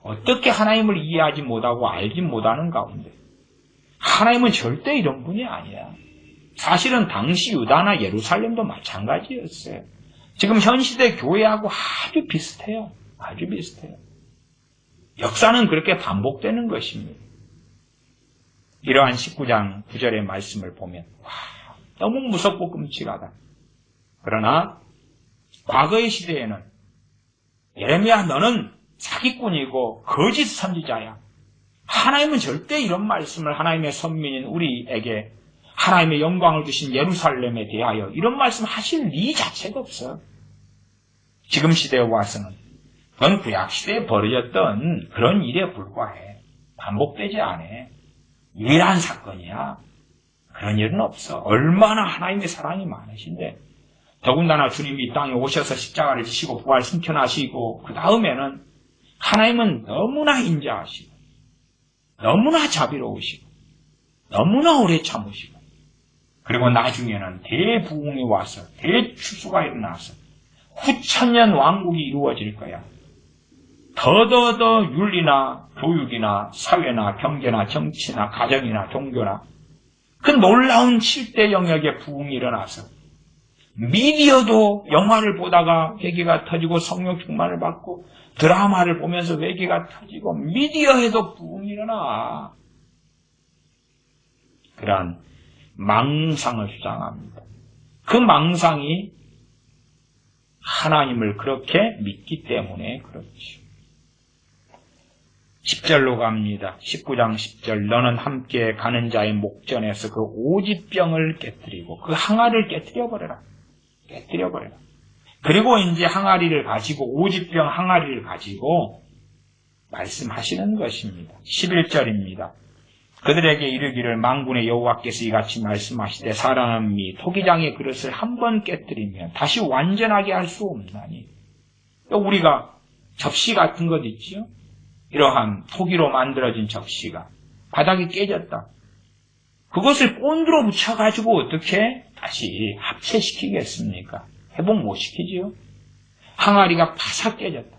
어떻게 하나님을 이해하지 못하고 알지 못하는 가운데 하나님은 절대 이런 분이 아니야. 사실은 당시 유다나 예루살렘도 마찬가지였어요. 지금 현 시대 교회하고 아주 비슷해요. 아주 비슷해요. 역사는 그렇게 반복되는 것입니다. 이러한 19장 9절의 말씀을 보면 너무 무섭고 끔찍하다. 그러나 과거의 시대에는 예레미야 너는 사기꾼이고 거짓 선지자야. 하나님은 절대 이런 말씀을 하나님의 선민인 우리에게 하나님의 영광을 주신 예루살렘에 대하여 이런 말씀 하실 리 자체가 없어요. 지금 시대에 와서는 그건 구약시대에 벌어졌던 그런 일에 불과해. 반복되지 않아. 유일한 사건이야. 그런 일은 없어. 얼마나 하나님의 사랑이 많으신데 더군다나 주님이 이 땅에 오셔서 십자가를 지시고 부활 승천하시고 그 다음에는 하나님은 너무나 인자하시고 너무나 자비로우시고 너무나 오래 참으시고 그리고 나중에는 대부흥이 와서 대추수가 일어나서 후천년 왕국이 이루어질 거야. 더더더 윤리나 교육이나 사회나 경제나 정치나 가정이나 종교나 그 놀라운 7대 영역의 부흥이 일어나서 미디어도 영화를 보다가 회개가 터지고 성령 충만을 받고 드라마를 보면서 회개가 터지고 미디어에도 부흥이 일어나. 그러한 망상을 주장합니다. 그 망상이 하나님을 그렇게 믿기 때문에 그렇죠. 10절로 갑니다. 19장 10절 너는 함께 가는 자의 목전에서 그 오지병을 깨뜨리고 그 항아리를 깨뜨려버려라. 깨뜨려버려라. 그리고 이제 항아리를 가지고 오지병 항아리를 가지고 말씀하시는 것입니다. 11절입니다. 그들에게 이르기를 만군의 여호와께서 이같이 말씀하시되 사람이 토기장의 그릇을 한 번 깨뜨리면 다시 완전하게 할 수 없나니. 우리가 접시 같은 것 있지요? 이러한 토기로 만들어진 접시가 바닥이 깨졌다. 그것을 본드로 붙여가지고 어떻게 다시 합체시키겠습니까? 회복 못 시키지요? 항아리가 바삭 깨졌다.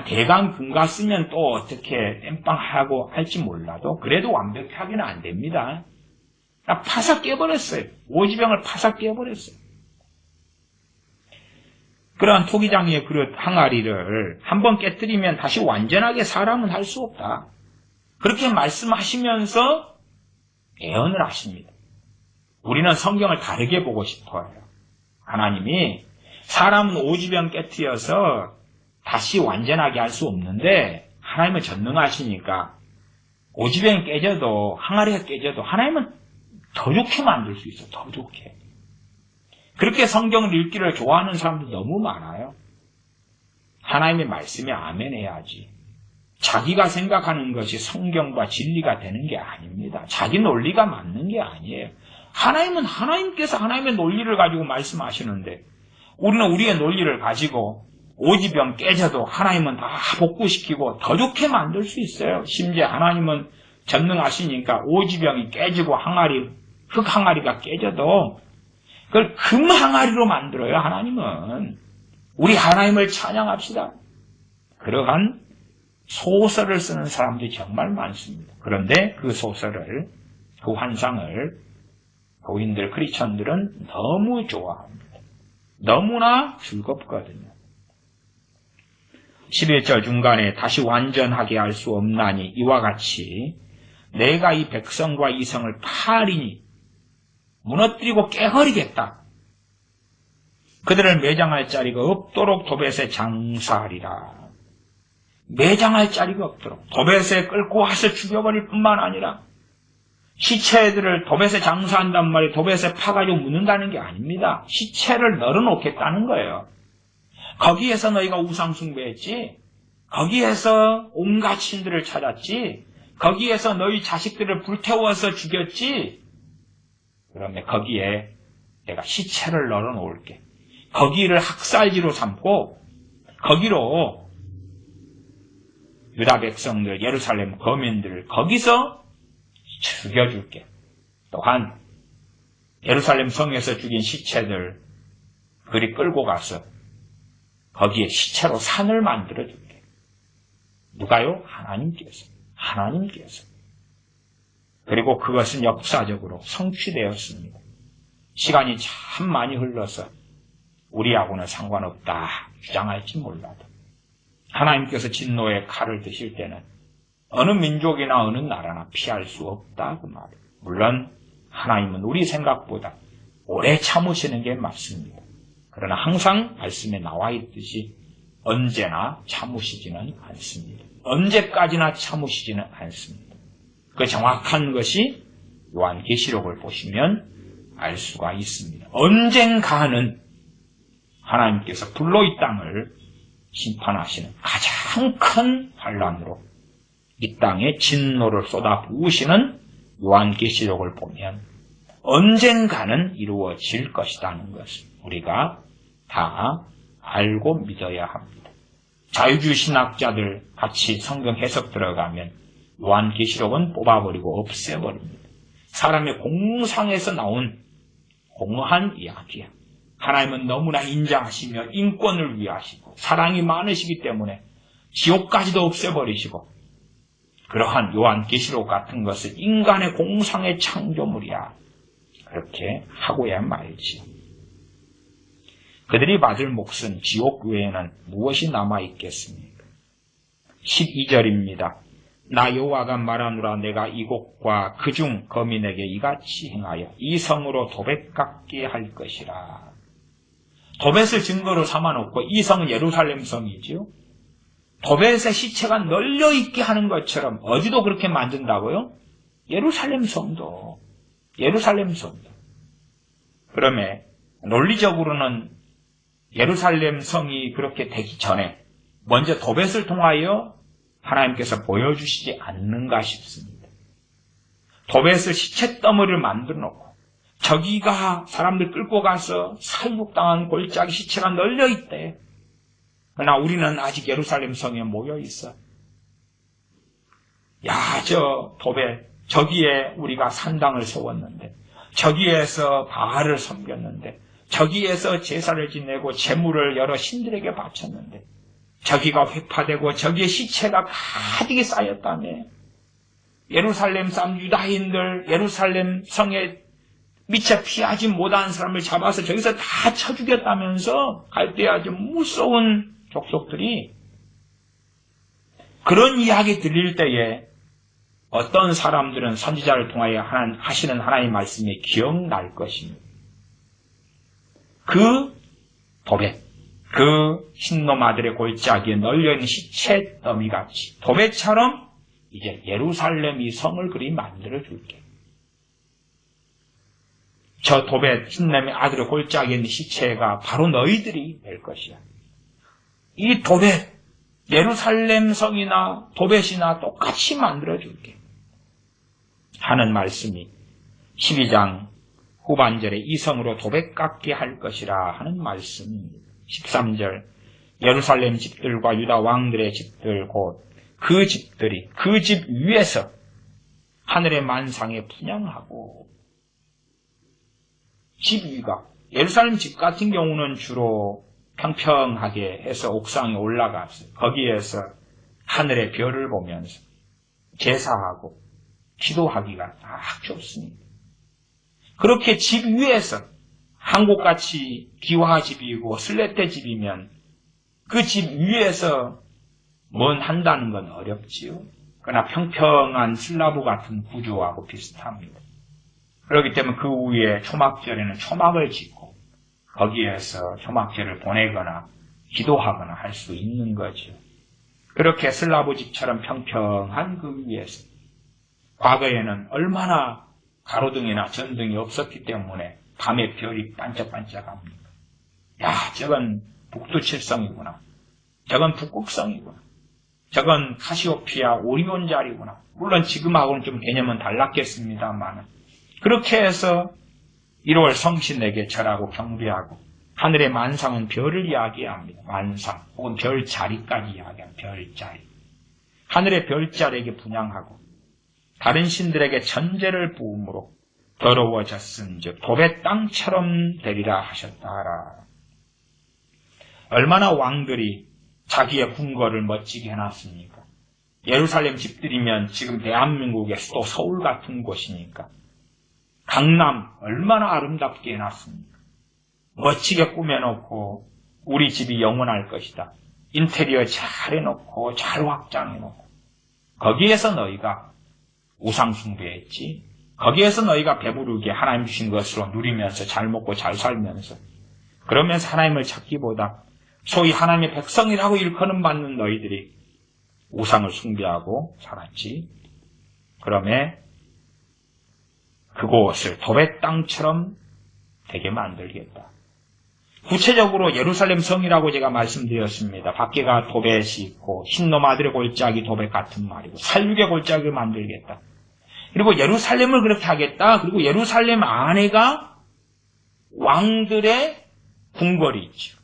대강 금가 쓰면 또 어떻게 땜빵하고 할지 몰라도 그래도 완벽하게는 안 됩니다. 파삭 깨버렸어요. 오지병을 파삭 깨버렸어요. 그러한 토기장의 그릇 항아리를 한번 깨뜨리면 다시 완전하게 사람은 할 수 없다. 그렇게 말씀하시면서 예언을 하십니다. 우리는 성경을 다르게 보고 싶어요. 하나님이 사람은 오지병 깨뜨려서 다시 완전하게 할 수 없는데 하나님은 전능하시니까 오지병이 깨져도 항아리가 깨져도 하나님은 더 좋게 만들 수 있어요. 더 좋게. 그렇게 성경을 읽기를 좋아하는 사람들 너무 많아요. 하나님의 말씀에 아멘 해야지. 자기가 생각하는 것이 성경과 진리가 되는 게 아닙니다. 자기 논리가 맞는 게 아니에요. 하나님은 하나님께서 하나님의 논리를 가지고 말씀하시는데 우리는 우리의 논리를 가지고 오지병 깨져도 하나님은 다 복구시키고 더 좋게 만들 수 있어요. 심지어 하나님은 전능하시니까 오지병이 깨지고 항아리 흙 항아리가 깨져도 그걸 금 항아리로 만들어요. 하나님은. 우리 하나님을 찬양합시다. 그러한 소설을 쓰는 사람들이 정말 많습니다. 그런데 그 소설을, 그 환상을 교인들, 크리스천들은 너무 좋아합니다. 너무나 즐겁거든요. 11절 중간에 다시 완전하게 할 수 없나니 이와 같이 내가 이 백성과 이 성을 파리니 무너뜨리고 깨버리겠다. 그들을 매장할 자리가 없도록 도벳에 장사하리라. 매장할 자리가 없도록 도벳에 끌고 와서 죽여버릴 뿐만 아니라 시체들을 도벳에 장사한단 말이 도벳에 파가지고 묻는다는 게 아닙니다. 시체를 널어놓겠다는 거예요. 거기에서 너희가 우상 숭배했지. 거기에서 온갖 신들을 찾았지. 거기에서 너희 자식들을 불태워서 죽였지. 그러면 거기에 내가 시체를 널어놓을게. 거기를 학살지로 삼고 거기로 유다 백성들, 예루살렘 거민들을 거기서 죽여줄게. 또한 예루살렘 성에서 죽인 시체들 그리 끌고 가서 거기에 시체로 산을 만들어줄게. 누가요? 하나님께서. 그리고 그것은 역사적으로 성취되었습니다. 시간이 참 많이 흘러서 우리하고는 상관없다 주장할지 몰라도 하나님께서 진노의 칼을 드실 때는 어느 민족이나 어느 나라나 피할 수 없다 그 말이에요. 물론 하나님은 우리 생각보다 오래 참으시는 게 맞습니다. 그러나 항상 말씀에 나와 있듯이 언제나 참으시지는 않습니다. 언제까지나 참으시지는 않습니다. 그 정확한 것이 요한계시록을 보시면 알 수가 있습니다. 언젠가는 하나님께서 불로 이 땅을 심판하시는 가장 큰 환란으로 이 땅에 진노를 쏟아 부으시는 요한계시록을 보면 언젠가는 이루어질 것이라는 것을 우리가 다 알고 믿어야 합니다. 자유주의 신학자들 같이 성경 해석 들어가면 요한계시록은 뽑아버리고 없애버립니다. 사람의 공상에서 나온 공허한 이야기야. 하나님은 너무나 인자하시며 인권을 위하시고 사랑이 많으시기 때문에 지옥까지도 없애버리시고 그러한 요한계시록 같은 것은 인간의 공상의 창조물이야. 그렇게 하고야 말이지. 그들이 받을 몫은 지옥 외에는 무엇이 남아있겠습니까? 12절입니다. 나 여호와가 말하노라 내가 이곳과 그중 거민에게 이같이 행하여 이 성으로 도벳 같게 할 것이라. 도벳을 증거로 삼아놓고 이 성은 예루살렘 성이지요. 도벳의 시체가 널려있게 하는 것처럼 어디도 그렇게 만든다고요? 예루살렘 성도. 그러면 논리적으로는 예루살렘 성이 그렇게 되기 전에 먼저 도벳을 통하여 하나님께서 보여주시지 않는가 싶습니다. 도벳을 시체더미를 만들어 놓고 저기가 사람들 끌고 가서 살육당한 골짜기 시체가 널려있대. 그러나 우리는 아직 예루살렘 성에 모여있어. 야, 저 도벳, 저기에 우리가 산당을 세웠는데, 저기에서 바알을 섬겼는데, 저기에서 제사를 지내고 제물을 여러 신들에게 바쳤는데, 저기가 회파되고 저기에 시체가 가득히 쌓였다며. 예루살렘 사람 유다인들, 예루살렘 성에 미처 피하지 못한 사람을 잡아서 저기서 다 쳐 죽였다면서 갈대아 아주 무서운 족속들이 그런 이야기 들릴 때에 어떤 사람들은 선지자를 통하여 하시는 하나님의 말씀이 기억날 것입니다. 그 도벳, 그 흰놈 아들의 골짜기에 널려있는 시체 더미같이 도벳처럼 이제 예루살렘 이 성을 그리 만들어줄게. 저 도벳 흰놈의 아들의 골짜기에 있는 시체가 바로 너희들이 될 것이야. 이 도벳, 예루살렘 성이나 도벳이나 똑같이 만들어줄게. 하는 말씀이 12장 후반절에 이 성으로 도벳 같게 할 것이라 하는 말씀입니다. 13절 예루살렘 집들과 유다 왕들의 집들 곧 그 집들이 그 집 위에서 하늘의 만상에 분향하고 집 위가, 예루살렘 집 같은 경우는 주로 평평하게 해서 옥상에 올라가서 거기에서 하늘의 별을 보면서 제사하고 기도하기가 딱 좋습니다. 그렇게 집 위에서 한국같이 기와집이고 슬레떼 집이면 그 집 위에서 뭔 한다는 건 어렵지요. 그러나 평평한 슬라브 같은 구조하고 비슷합니다. 그렇기 때문에 그 위에 초막절에는 초막을 짓고 거기에서 초막절을 보내거나 기도하거나 할 수 있는 거죠. 그렇게 슬라브 집처럼 평평한 그 위에서 과거에는 얼마나 가로등이나 전등이 없었기 때문에 밤에 별이 반짝반짝합니다. 야, 저건 북두칠성이구나. 저건 북극성이구나. 저건 카시오피아 오리온 자리구나. 물론 지금하고는 좀 개념은 달랐겠습니다만 그렇게 해서 1월 성신에게 절하고 경배하고 하늘의 만상은 별을 이야기합니다. 만상 혹은 별자리까지 이야기합니다. 별자리. 하늘의 별자리에게 분향하고 다른 신들에게 전제를 부음으로 더러워졌은즉 도배 땅처럼 되리라 하셨다 하라. 얼마나 왕들이 자기의 궁궐을 멋지게 해놨습니까? 예루살렘 집들이면 지금 대한민국의 수도 서울 같은 곳이니까 강남 얼마나 아름답게 해놨습니까? 멋지게 꾸며놓고 우리 집이 영원할 것이다. 인테리어 잘 해놓고 잘 확장해놓고 거기에서 너희가 우상 숭배했지. 거기에서 너희가 배부르게 하나님 주신 것으로 누리면서 잘 먹고 잘 살면서 그러면서 하나님을 찾기보다 소위 하나님의 백성이라고 일컬음 받는 너희들이 우상을 숭배하고 살았지. 그러면 그곳을 도배 땅처럼 되게 만들겠다. 구체적으로 예루살렘 성이라고 제가 말씀드렸습니다. 밖에가 도벳이 있고 흰노마들의 골짜기 도벳 같은 말이고 살육의 골짜기를 만들겠다. 그리고 예루살렘을 그렇게 하겠다. 그리고 예루살렘 안에가 왕들의 궁궐이 있죠.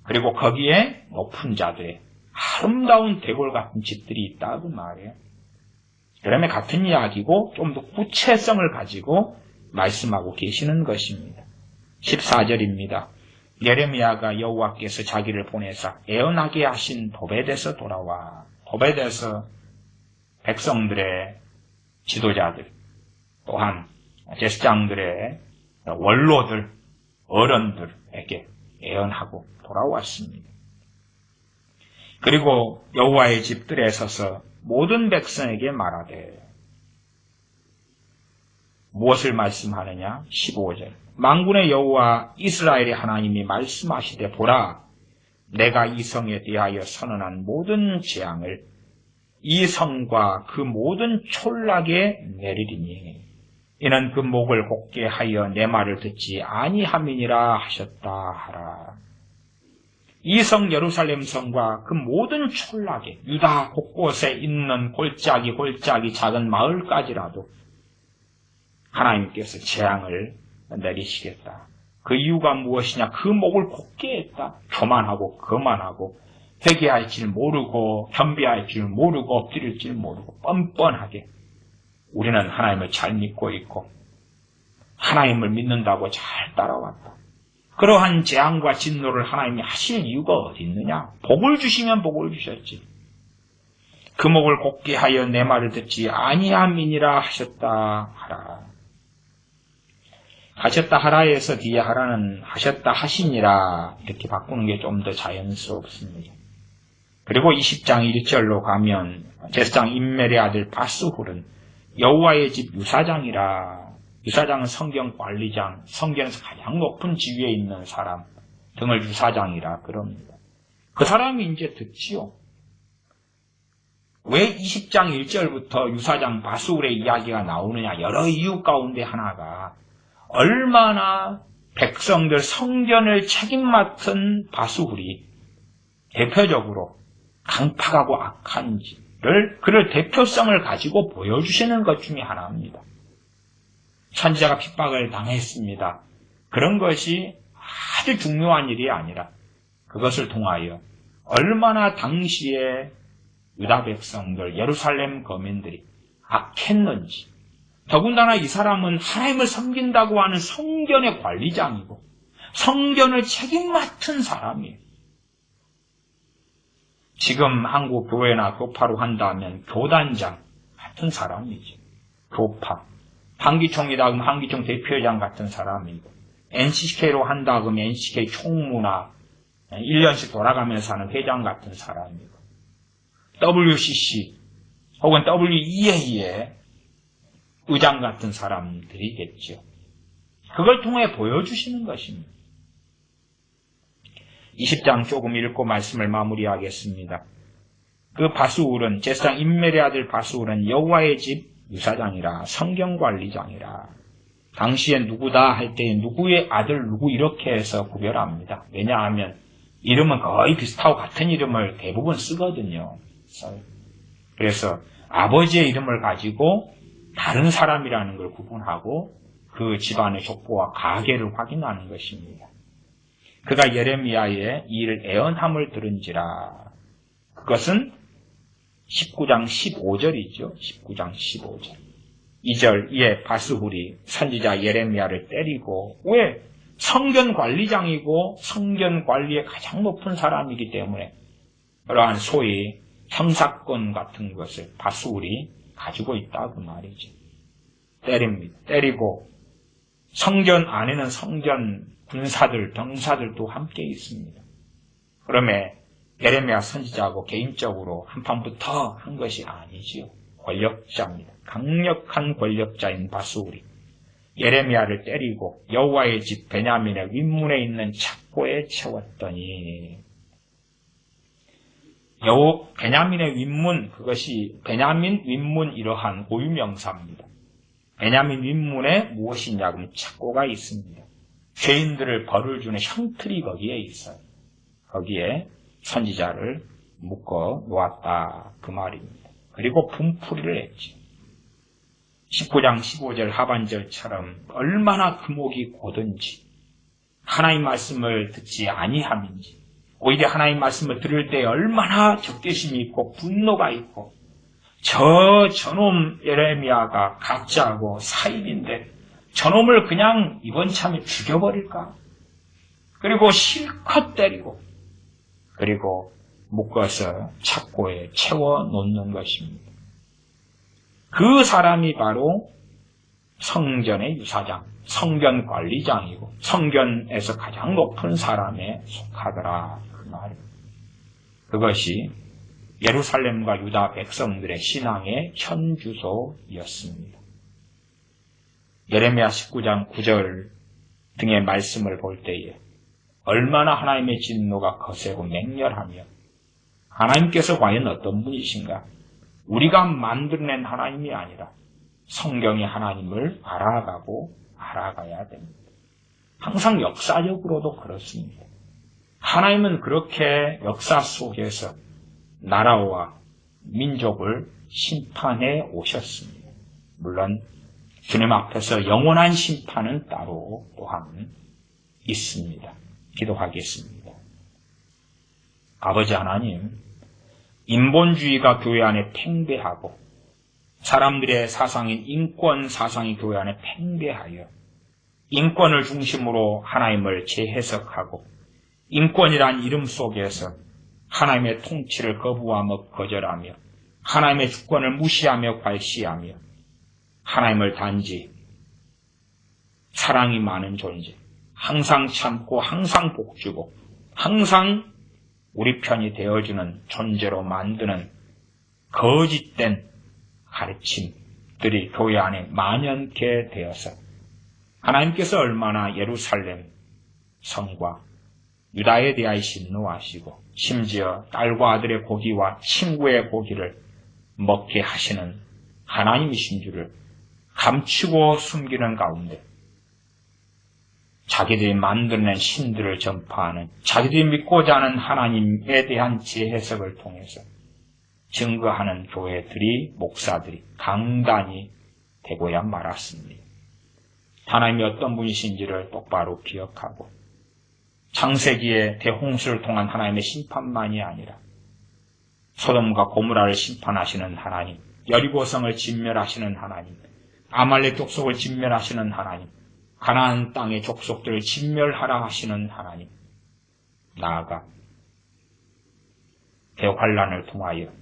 그리고 거기에 높은 자들의 아름다운 대궐 같은 집들이 있다 그 말이에요. 그러면 같은 이야기고 좀 더 구체성을 가지고 말씀하고 계시는 것입니다. 14절입니다. 예레미야가 여호와께서 자기를 보내사 애언하게 하신 도벳에서 돌아와. 도벳에서 백성들의 지도자들 또한 제사장들의 원로들 어른들에게 애언하고 돌아왔습니다. 그리고 여호와의 집들에 서서 모든 백성에게 말하되 무엇을 말씀하느냐? 15절 만군의 여호와 이스라엘의 하나님이 말씀하시되 보라 내가 이 성에 대하여 선언한 모든 재앙을 이 성과 그 모든 촌락에 내리리니 이는 그 목을 곧게 하여 내 말을 듣지 아니함이니라 하셨다 하라. 이 성 예루살렘 성과 그 모든 촌락에 유다 곳곳에 있는 골짜기 작은 마을까지라도 하나님께서 재앙을 내리시겠다. 그 이유가 무엇이냐? 그 목을 곧게 했다. 교만하고 거만하고 회개할 줄 모르고 겸비할 줄 모르고 엎드릴 줄 모르고 뻔뻔하게 우리는 하나님을 잘 믿고 있고 하나님을 믿는다고 잘 따라왔다. 그러한 재앙과 진노를 하나님이 하실 이유가 어디 있느냐? 복을 주시면 복을 주셨지. 그 목을 곧게 하여 내 말을 듣지 아니함이니라 하셨다 하라. 하셨다 하라에서 뒤에 하라는 하셨다 하시니라 이렇게 바꾸는 게 좀 더 자연스럽습니다. 그리고 20장 1절로 가면 제사장 임멜의 아들 바스훌은 여호와의 집 유사장이라. 유사장은 성경 관리장, 성경에서 가장 높은 지위에 있는 사람 등을 유사장이라 그럽니다. 그 사람이 이제 듣지요. 왜 20장 1절부터 유사장 바스훌의 이야기가 나오느냐? 여러 이유 가운데 하나가 얼마나 백성들 성전을 책임 맡은 바스훌이 대표적으로 강팍하고 악한지를 그를 대표성을 가지고 보여주시는 것 중에 하나입니다. 선지자가 핍박을 당했습니다. 그런 것이 아주 중요한 일이 아니라 그것을 통하여 얼마나 당시에 유다 백성들, 예루살렘 거민들이 악했는지 더군다나 이 사람은 하나님을 섬긴다고 하는 성전의 관리장이고 성전을 책임 맡은 사람이에요. 지금 한국 교회나 교파로 한다면 교단장 같은 사람이죠. 교파. 한기총이다 그러면 한기총 대표회장 같은 사람이고, NCK로 한다 그러면 NCK 총무나 1년씩 돌아가면서 하는 회장 같은 사람이고, WCC 혹은 WEA의 의장 같은 사람들이겠죠. 그걸 통해 보여주시는 것입니다. 20장 조금 읽고 말씀을 마무리하겠습니다. 그 바스울은, 제사장 임멜의 아들 바스울은 여호와의 집 유사장이라 성경관리장이라. 당시에 누구다 할 때 누구의 아들 누구 이렇게 해서 구별합니다. 왜냐하면 이름은 거의 비슷하고 같은 이름을 대부분 쓰거든요. 그래서 아버지의 이름을 가지고 다른 사람이라는 걸 구분하고 그 집안의 족보와 가계를 확인하는 것입니다. 그가 예레미야의 이 일 애언함을 들은지라. 그것은 19장 15절이죠. 19장 15절. 2절, 이에 바스훌이 선지자 예레미야를 때리고, 왜? 성전 관리장이고 성전 관리에 가장 높은 사람이기 때문에 그러한 소위 형사권 같은 것을 바스훌이 가지고 있다고 말이죠. 때립니다. 때리고 성전 안에는 성전 군사들, 병사들도 함께 있습니다. 그러면 예레미야 선지자하고 개인적으로 한판부터 한 것이 아니지요. 권력자입니다. 강력한 권력자인 바스훌이 예레미야를 때리고 여호와의 집 베냐민의 윗문에 있는 착고에 채웠더니, 베냐민의 윗문, 그것이 베냐민 윗문 이러한 고유명사입니다. 베냐민 윗문에 무엇이 있냐면 착고가 있습니다. 죄인들을 벌을 주는 형틀이 거기에 있어요. 거기에 선지자를 묶어 놓았다 그 말입니다. 그리고 분풀이를 했죠. 19장 15절 하반절처럼 얼마나 금옥이 고든지, 하나님 말씀을 듣지 아니함인지, 오히려 하나님 말씀을 들을 때 얼마나 적개심이 있고 분노가 있고, 저놈 예레미야가 가짜고 사입인데 저놈을 그냥 이번 참에 죽여버릴까? 그리고 실컷 때리고, 그리고 묶어서 착고에 채워놓는 것입니다. 그 사람이 바로 성전의 유사장, 성전 관리장이고 성전에서 가장 높은 사람에 속하더라 그 말입니다. 그것이 예루살렘과 유다 백성들의 신앙의 현주소였습니다. 예레미야 19장 9절 등의 말씀을 볼 때에 얼마나 하나님의 진노가 거세고 맹렬하며, 하나님께서 과연 어떤 분이신가? 우리가 만들어낸 하나님이 아니라 성경이 하나님을 알아가고 알아가야 됩니다. 항상 역사적으로도 그렇습니다. 하나님은 그렇게 역사 속에서 나라와 민족을 심판해 오셨습니다. 물론 주님 앞에서 영원한 심판은 따로 또한 있습니다. 기도하겠습니다. 아버지 하나님, 인본주의가 교회 안에 팽배하고 사람들의 사상인 인권 사상이 교회 안에 팽배하여 인권을 중심으로 하나님을 재해석하고 인권이란 이름 속에서 하나님의 통치를 거부하며 거절하며 하나님의 주권을 무시하며 괄시하며 하나님을 단지 사랑이 많은 존재, 항상 참고 항상 복주고 항상 우리 편이 되어주는 존재로 만드는 거짓된 가르침들이 교회 안에 만연케 되어서 하나님께서 얼마나 예루살렘 성과 유다에 대하여 진노하시고 심지어 딸과 아들의 고기와 친구의 고기를 먹게 하시는 하나님이신 줄을 감추고 숨기는 가운데 자기들이 만들어낸 신들을 전파하는, 자기들이 믿고자 하는 하나님에 대한 재해석을 통해서 증거하는 교회들이, 목사들이 강단이 되고야 말았습니다. 하나님이 어떤 분이신지를 똑바로 기억하고 창세기의 대홍수를 통한 하나님의 심판만이 아니라 소돔과 고모라를 심판하시는 하나님, 여리고성을 진멸하시는 하나님, 아말렉 족속을 진멸하시는 하나님, 가나안 땅의 족속들을 진멸하라 하시는 하나님, 나아가 대환란을 통하여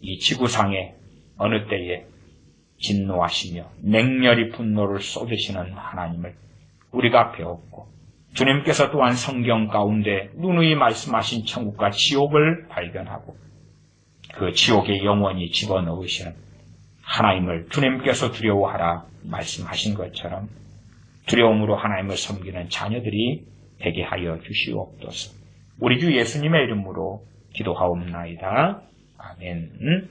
이 지구상에 어느 때에 진노하시며 맹렬히 분노를 쏟으시는 하나님을 우리가 배웠고, 주님께서 또한 성경 가운데 누누이 말씀하신 천국과 지옥을 발견하고 그 지옥에 영원히 집어넣으시는 하나님을 주님께서 두려워하라 말씀하신 것처럼 두려움으로 하나님을 섬기는 자녀들이 되게 하여 주시옵소서. 우리 주 예수님의 이름으로 기도하옵나이다. 아멘.